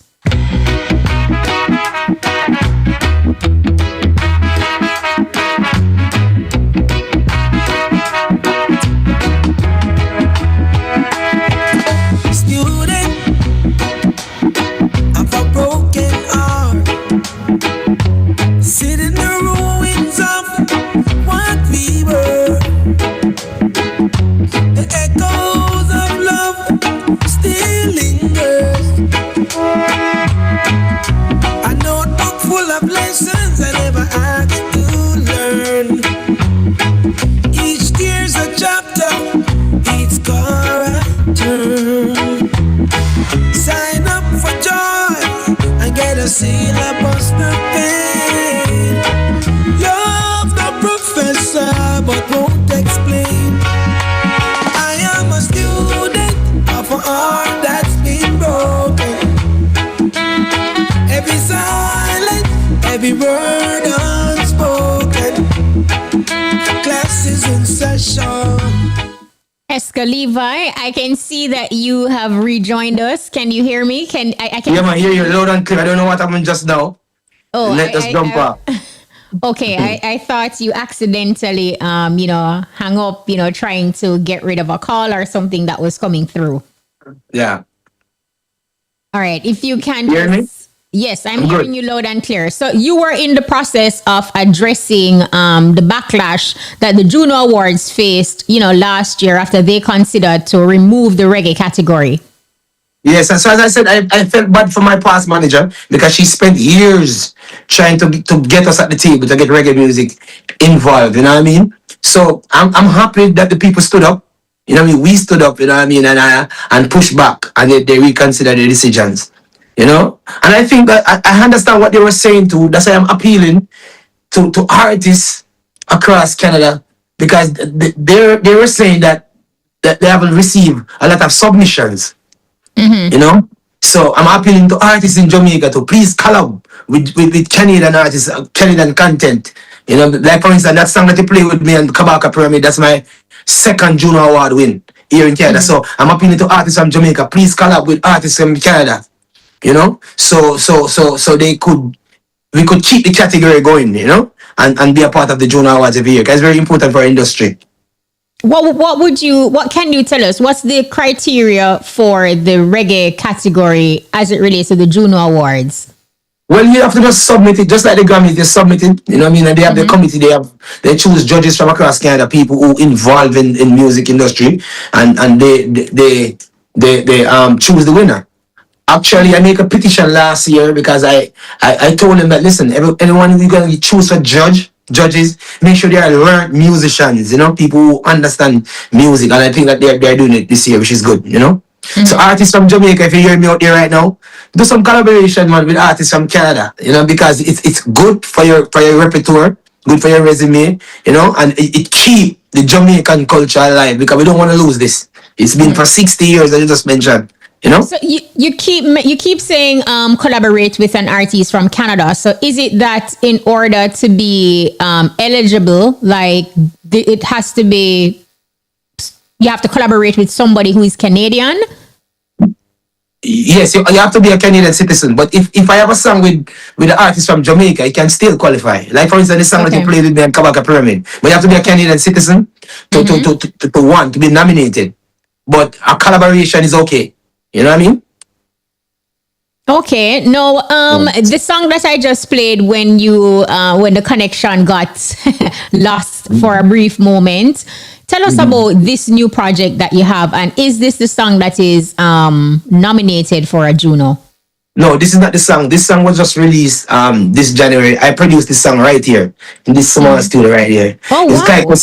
Speaker 3: Sit in the ruins of what we were. The echoes of love still lingers. A notebook full of lessons I never had to learn. Each tear's a chapter, each scar a turn. Sign up for joy and get a syllabus prepared. Love the professor but won't explain. I am a student of a heart that's been broken. Every silence, every word unspoken. Class is in session.
Speaker 2: EXCO Levi, I can see that you have rejoined us. Can you hear me? I can.
Speaker 4: Yeah, man, hear you loud and clear. I don't know what happened just now.
Speaker 2: Oh,
Speaker 4: Let us jump off.
Speaker 2: Okay, I thought you accidentally, hung up, trying to get rid of a call or something that was coming through.
Speaker 4: Yeah.
Speaker 2: All right, if you can
Speaker 4: Hear me?
Speaker 2: Yes, I'm
Speaker 4: good.
Speaker 2: hearing you loud and clear. So you were in the process of addressing the backlash that the Juno Awards faced, last year after they considered to remove the reggae category.
Speaker 4: Yes, and so as I said, I felt bad for my past manager because she spent years trying to get us at the table to get reggae music involved, you know what I mean? So I'm happy that the people stood up, you know what I mean? We stood up, you know what I mean, and pushed back and they reconsidered their decisions, you know? And I think that I understand what they were saying too. That's why I'm appealing to artists across Canada because they were saying that they haven't received a lot of submissions. Mm-hmm. You know, so I'm appealing to artists in Jamaica to please collab with Canadian artists, Canadian content. You know, like for instance, that song that you play with me on Kabaka Pyramid, that's my second Juno Award win here in Canada. Mm-hmm. So I'm appealing to artists from Jamaica, please collab with artists from Canada. You know, so we could keep the category going, you know, and be a part of the Juno Awards every year. Because it's very important for our industry.
Speaker 2: What can you tell us? What's the criteria for the reggae category as it relates to the Juno Awards?
Speaker 4: Well, you have to just submit it, just like the Grammy, they submit it, you know what I mean? And they have the committee, they choose judges from across Canada, people who involved in music industry, and they choose the winner. Actually, I make a petition last year because I told them that, listen, anyone you're going to choose for judges, make sure they are learned musicians, you know, people who understand music. And I think that they're doing it this year, which is good, you know. So artists from Jamaica, if you hear me out there right now, do some collaboration, man, with artists from Canada, you know, because it's good for your repertoire, good for your resume, you know, and it keep the Jamaican culture alive because we don't want to lose this. It's been for 60 years, as you just mentioned. You know?
Speaker 2: So you keep saying collaborate with an artist from Canada. So is it that in order to be eligible, like it has to be, you have to collaborate with somebody who is Canadian?
Speaker 4: Yes, you have to be a Canadian citizen. But if I have a song with the artist from Jamaica, it can still qualify. Like for instance, the song that you played with me in Kabaka Pyramid. But you have to be a Canadian citizen to be nominated. But a collaboration is okay. You know what I mean?
Speaker 2: Okay. No, the song that I just played when the connection got lost for a brief moment. Tell us about this new project that you have, and is this the song that is nominated for a Juno?
Speaker 4: No, this is not the song. This song was just released this January. I produced this song right here in this small studio right here.
Speaker 2: Oh, wow.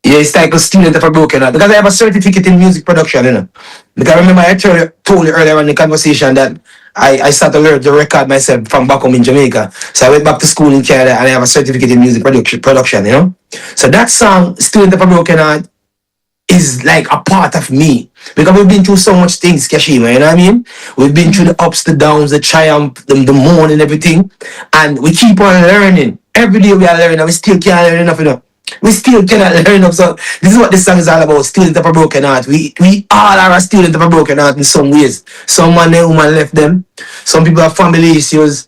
Speaker 4: It's like a student of a broken heart because I have a certificate in music production, you know. Because I remember I told you earlier in the conversation that I started to learn to record myself from back home in Jamaica. So I went back to school in Canada and I have a certificate in music production, you know. So that song, Student of a Broken Heart, is like a part of me. Because we've been through so much things, Kashima, you know what I mean? We've been through the ups, the downs, the triumph, the mourn and everything. And we keep on learning. Every day we are learning and we still can't learn enough, you know. We still cannot learn enough. So this is what this song is all about, student of a broken heart. We all are a student of a broken heart in some ways. Some man and woman left them. Some people have family issues.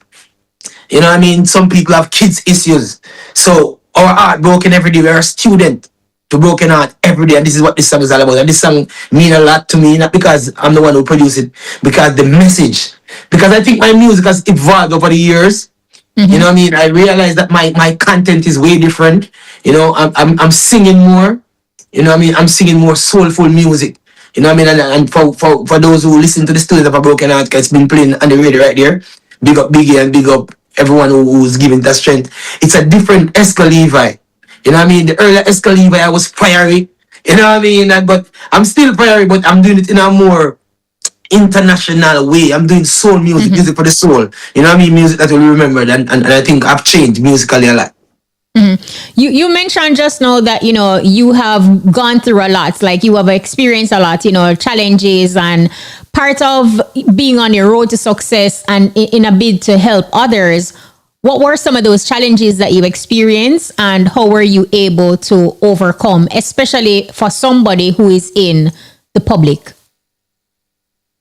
Speaker 4: You know what I mean? Some people have kids issues. So our heart broken every day. We're a student to broken heart every day. And this is what this song is all about. And this song means a lot to me, not because I'm the one who produced it, because the message. Because I think my music has evolved over the years. You know what I mean? I realize that my content is way different. You know, I'm singing more. You know what I mean? I'm singing more soulful music. You know what I mean? And for those who listen to the Student of a Broken Heart, it's been playing on the radio right there. Big up Biggie and big up everyone who's giving that strength. It's a different EXCO LEVI. You know what I mean? The earlier EXCO LEVI, I was fiery. You know what I mean? But I'm still fiery, but I'm doing it in a more international way. I'm doing soul music, music for the soul. You know what I mean? Music that will be remembered, and I think I've changed musically a lot.
Speaker 2: You mentioned just now that, you know, you have gone through a lot, like you have experienced a lot, you know, challenges, and part of being on your road to success and in a bid to help others. What were some of those challenges that you experienced, and how were you able to overcome, especially for somebody who is in the public?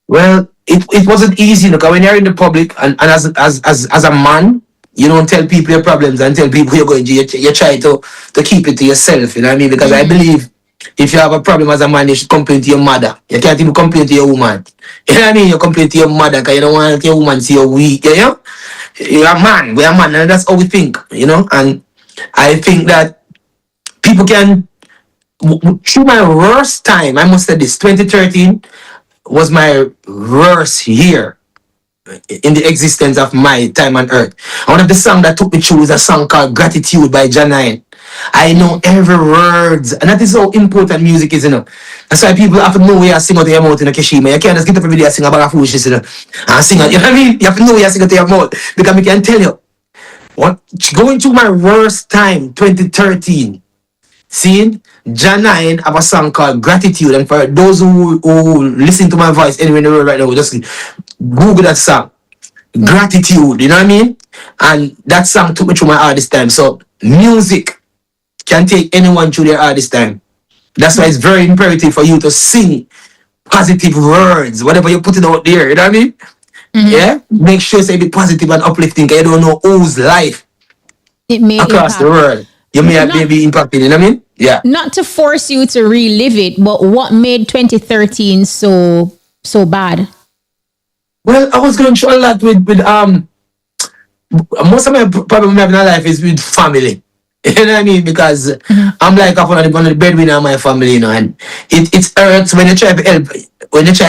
Speaker 4: Well, it wasn't easy, because when you're in the public and as a man, you don't tell people your problems and tell people you're going to. You try to keep it to yourself, you know what I mean? Because I believe if you have a problem as a man, you should complain to your mother. You can't even complain to your woman. You know what I mean? You complain to your mother because you don't want your woman to see you weak, you know? You're a man, we're a man, and that's how we think, you know? And I think that people can, through my worst time, I must say this, 2013, was my worst year in the existence of my time on earth. One of the songs that took me through is a song called Gratitude by Juno. I know every word, and that is how important music is, you know. That's why people have to know where you sing out of your mouth in a Kishima. You can't just get up every day and sing about foolishness, you know, and sing out, you know what I mean? You have to know where you sing out of your mouth, because I can tell you, what, going through my worst time, 2013, seeing John 9 have a song called Gratitude. And for those who listen to my voice anywhere in the world right now, just Google that song. Gratitude, you know what I mean? And that song took me through my hardest time. So music can take anyone through their hardest time. That's why it's very imperative for you to sing positive words, whatever you put it out there, you know what I mean? Yeah? Make sure it's be positive and uplifting, because you don't know whose life
Speaker 2: it may
Speaker 4: across the world. you may have maybe impacted, you know what I mean? Yeah.
Speaker 2: Not to force you to relive it, but what made 2013 so bad?
Speaker 4: Well, I was going through a lot with most of my problem I have in my life is with family. You know what I mean? Because I'm like one of the breadwinner of my family, you know, and it hurts when you try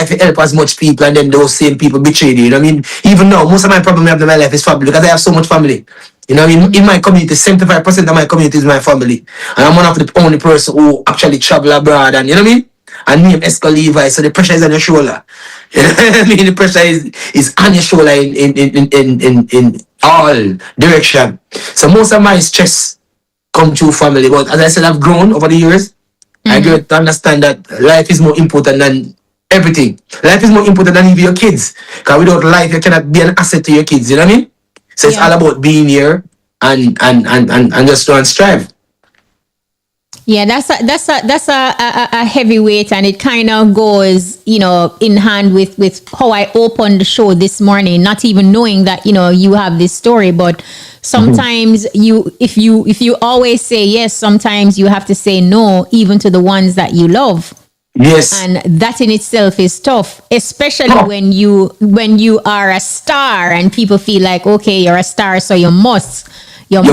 Speaker 4: to help as much people and then those same people betray you. You know what I mean? Even now, most of my problem I have in my life is family because I have so much family. You know, in my community, 75% of my community is my family. And I'm one of the only person who actually travel abroad and you know what I mean? And me, I'm EXCO LEVI, so the pressure is on your shoulder. You know what I mean? The pressure is on your shoulder in all direction. So most of my stress come through family. But as I said, I've grown over the years. I get to understand that life is more important than everything. Life is more important than even your kids. Because without life, you cannot be an asset to your kids. You know what I mean? So it's all about being here and just try and strive.
Speaker 2: Yeah, that's a heavy weight, and it kind of goes, you know, in hand with how I opened the show this morning, not even knowing that, you know, you have this story. But sometimes if you always say yes, sometimes you have to say no, even to the ones that you love.
Speaker 4: Yes.
Speaker 2: And that in itself is tough, especially when you are a star and people feel like, okay, you're a star, so you must have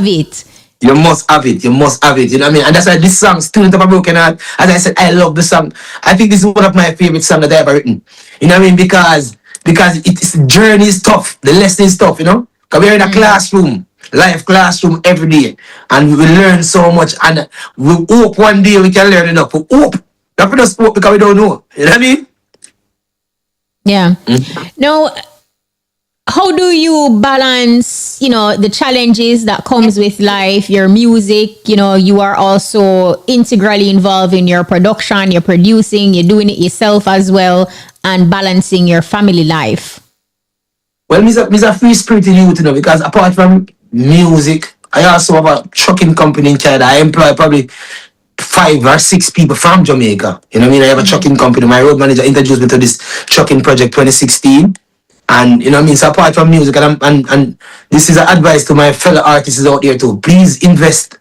Speaker 2: it.
Speaker 4: You must have it. You must have it. You know what I mean? And that's why this song, Student of a Broken Heart, as I said, I love the song. I think this is one of my favorite songs that I've ever written. You know what I mean? Because the journey is tough. The lesson is tough, you know? Because we're in a classroom, live classroom every day. And we learn so much. And we hope one day we can learn enough. We hope. Not for just hope because we don't know. You know what I mean?
Speaker 2: Yeah. Now, how do you balance, you know, the challenges that comes with life, your music? You know, you are also integrally involved in your production, you're producing, you're doing it yourself as well, and balancing your family life.
Speaker 4: Well, I'm a free spirited youth, you know, because apart from music, I also have a trucking company in Canada. I employ probably 5 or 6 people from Jamaica. You know what I mean? I have a trucking company. My road manager introduced me to this trucking project 2016. And you know what I mean? So apart from music, and this is an advice to my fellow artists out there too. Please invest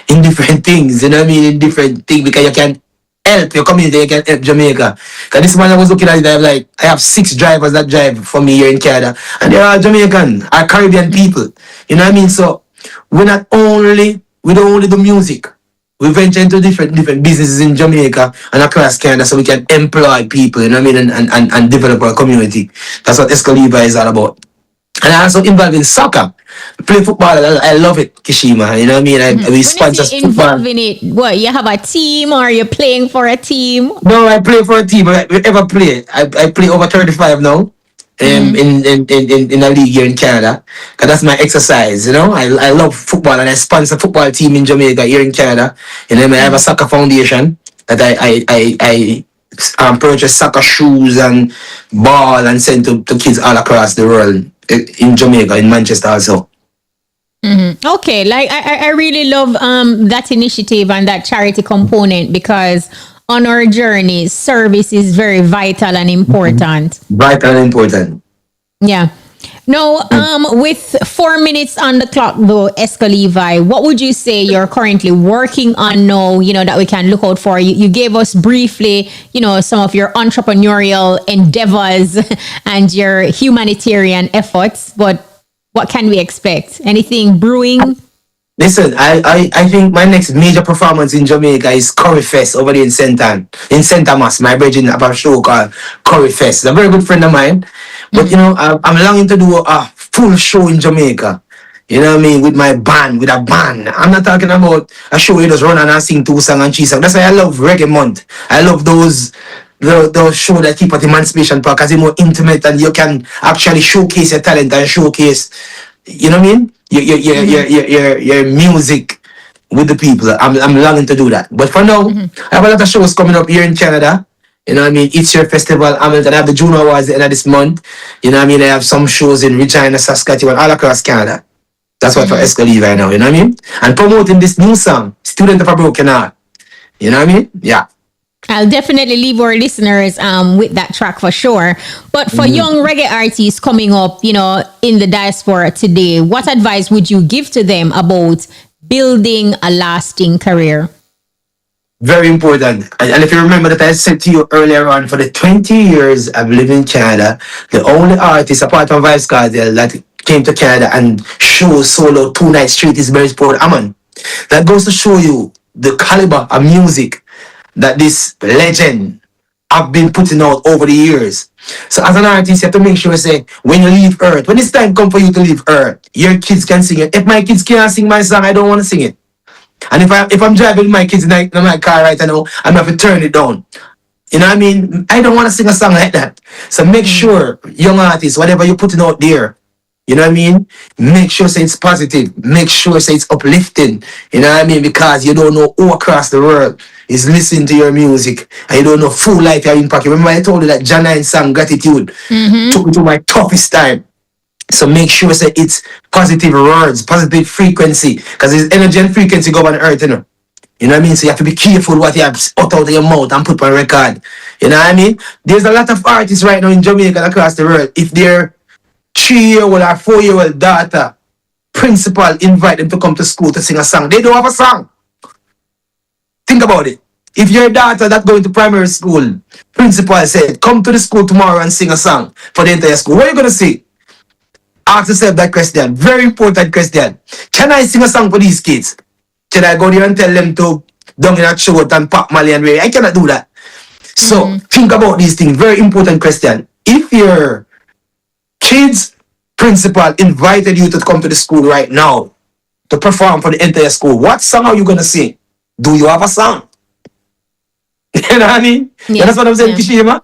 Speaker 4: in different things, you know what I mean? In different things because you can help your community, you can help Jamaica. Because this man I was looking at it, I have 6 drivers that drive for me here in Canada. And they're all Jamaican, are Caribbean people. You know what I mean? So we don't only do music. We venture into different businesses in Jamaica and across Canada so we can employ people, you know what I mean, and develop our community. That's what EXCO LEVI is all about. And I also involved in soccer. Play football, I love it, Kishima. You know what I mean? We sponsor football.
Speaker 2: Involved in it, what, you have a team or you're playing for a team?
Speaker 4: No, I play for a team. I ever play. I play over 35 now. In a league here in Canada, because that's my exercise. You know, I love football and I sponsor a football team in Jamaica here in Canada. And then I have a soccer foundation that I purchase soccer shoes and ball and send to kids all across the world in Jamaica, in Manchester also.
Speaker 2: Okay, like I really love that initiative and that charity component because on our journey, service is very vital and important.
Speaker 4: Vital and important.
Speaker 2: Yeah. Now, with 4 minutes on the clock, though, EXCO LEVI, what would you say you're currently working on now, you know, that we can look out for? You gave us briefly, you know, some of your entrepreneurial endeavors and your humanitarian efforts, but what can we expect? Anything brewing?
Speaker 4: Listen, I think my next major performance in Jamaica is Curry Fest over there in St. Thomas. My brethren have a show called Curry Fest. It's a very good friend of mine. But, you know, I'm longing to do a full show in Jamaica. You know what I mean? With my band, with a band. I'm not talking about a show where you just run and sing 2 songs and 3 songs. That's why I love Reggae Month. I love those shows that keep at Emancipation Park because they're more intimate and you can actually showcase your talent and showcase, you know what I mean? Your music with the people. I'm longing to do that. But for now, I have a lot of shows coming up here in Canada. You know what I mean? It's your festival. I have the Juno Awards at the end of this month. You know what I mean? I have some shows in Regina, Saskatchewan, all across Canada. That's what for EXCO LEVI now, you know what I mean? And promoting this new song, Student of a Broken Heart. You know what I mean? Yeah.
Speaker 2: I'll definitely leave our listeners with that track for sure. But for young reggae artists coming up, you know, in the diaspora today, what advice would you give to them about building a lasting career?
Speaker 4: Very important. And if you remember that I said to you earlier on, for the 20 years I've lived in Canada, the only artist apart from Vibes Cartel that came to Canada and show solo 2 nights straight is Mary Sport Ammon. That goes to show you the caliber of music that this legend have been putting out over the years. So as an artist, you have to make sure, say, when you leave Earth, when it's time come for you to leave Earth, your kids can sing it. If my kids can't sing my song, I don't want to sing it. And if I'm driving my kids in my car right now, I'm going to have to turn it down. You know what I mean? I don't want to sing a song like that. So make sure, young artists, whatever you're putting out there, you know what I mean? Make sure say it's positive. Make sure say it's uplifting. You know what I mean? Because you don't know who across the world is listening to your music. And you don't know full life your impact. Remember I told you that John 9 song, Gratitude, took me to my toughest time. So make sure say it's positive words, positive frequency. Because there's energy and frequency go on earth, you know. You know what I mean? So you have to be careful what you have out of your mouth and put on record. You know what I mean? There's a lot of artists right now in Jamaica and across the world. If they're 3-year-old or 4-year-old daughter, principal invite them to come to school to sing a song, they don't have a song. Think about it. If your daughter that's going to primary school, principal said, come to the school tomorrow and sing a song for the entire school, what are you going to sing? Ask yourself that question. Very important question. Can I sing a song for these kids? Can I go there and tell them to down in a throat and pop Mali and Ray? I cannot do that. So think about these things. Very important question. If your kids' principal invited you to come to the school right now to perform for the entire school, what song are you going to sing? Do you have a song? You know what I mean?
Speaker 2: Yeah.
Speaker 4: That's what I'm saying, Kishima.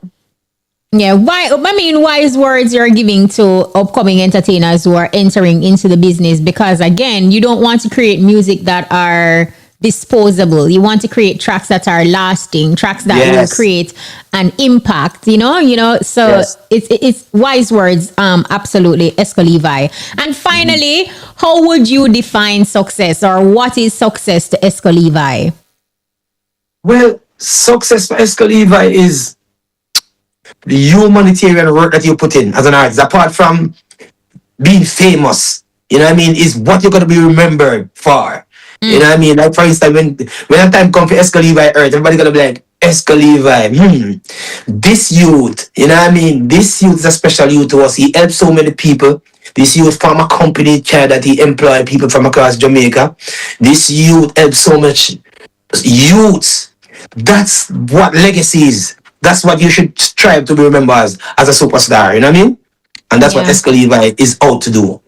Speaker 2: Yeah, wise words you're giving to upcoming entertainers who are entering into the business, because again, you don't want to create music that are disposable. You want to create tracks that are lasting, tracks that will create an impact, you know, so it's wise words, absolutely, EXCO LEVI. And finally, how would you define success, or what is success to EXCO LEVI?
Speaker 4: Well, success for EXCO LEVI is the humanitarian work that you put in as an artist, apart from being famous, you know what I mean, is what you're going to be remembered for. You know what I mean? Like, for instance, when the time comes for EXCO LEVI Earth, everybody's going to be like, EXCO LEVI, this youth, you know what I mean? This youth is a special youth to us. He helps so many people. This youth form a company in Canada that he employ people from across Jamaica. This youth helps so much youths. That's what legacy is. That's what you should strive to be remembered as a superstar, you know what I mean? And that's what EXCO LEVI is out to do.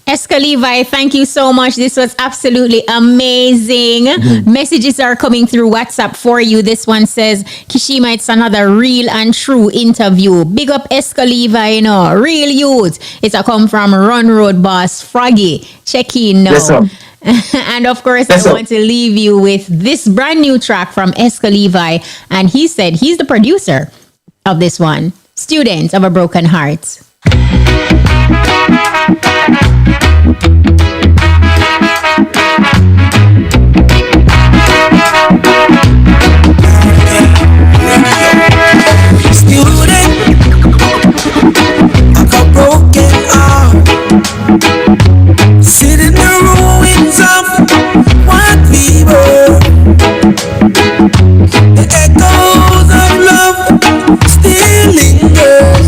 Speaker 2: EXCO LEVI, thank you so much. This was absolutely amazing. Messages are coming through WhatsApp for you. This one says, Kishima, it's another real and true interview. Big up EXCO LEVI, you know, real youth. It's a come from Run Road boss, Froggy. Check in now.
Speaker 4: Yes, sir.
Speaker 2: And of course, I want to leave you with this brand new track from EXCO LEVI. And he said he's the producer of this one. Student of a Broken Heart.
Speaker 3: Sit in the ruins of what we were. The echoes of love still lingers.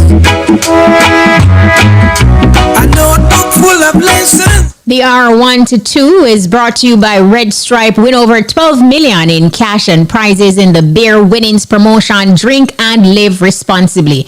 Speaker 3: A notebook full of lessons.
Speaker 2: The R1 to 2 is brought to you by Red Stripe. Win over 12 million in cash and prizes in the Beer Winnings promotion. Drink and live responsibly.